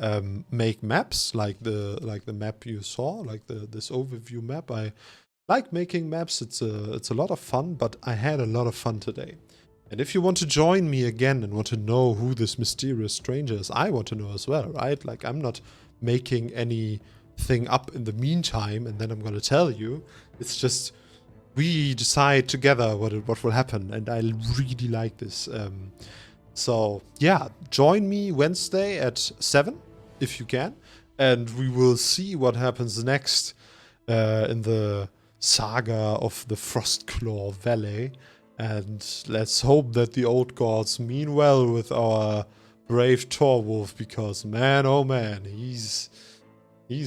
make maps like the map you saw, like this overview map. I like making maps. It's a lot of fun, but I had a lot of fun today. And if you want to join me again and want to know who this mysterious stranger is, I want to know as well, right? Like, I'm not making anything up in the meantime and then I'm gonna tell you. It's just we decide together what will happen, and I really like this. So yeah, join me Wednesday at 7 if you can, and we will see what happens next in the saga of the Frostclaw Valley. And let's hope that the old gods mean well with our brave Torwulf, because man, oh man, he's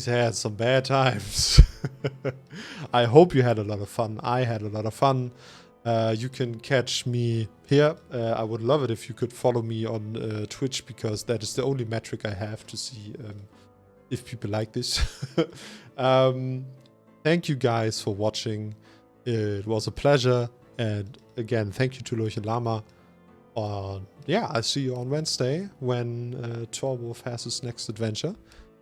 had some bad times. I hope you had a lot of fun. I had a lot of fun. You can catch me here. I would love it if you could follow me on Twitch, because that is the only metric I have to see if people like this. Thank you guys for watching. It was a pleasure. And again, thank you to Lurchen Lama. Yeah, I'll see you on Wednesday when Torwulf has his next adventure.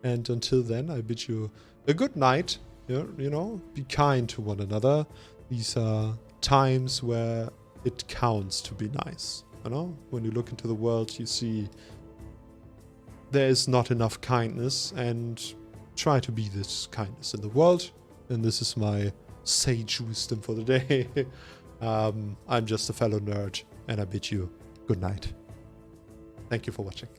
And until then, I bid you a good night. You know, be kind to one another. These are times where it counts to be nice. You know, when you look into the world, you see there is not enough kindness, and try to be this kindness in the world. And this is my sage wisdom for the day. I'm just a fellow nerd, and I bid you good night. Thank you for watching.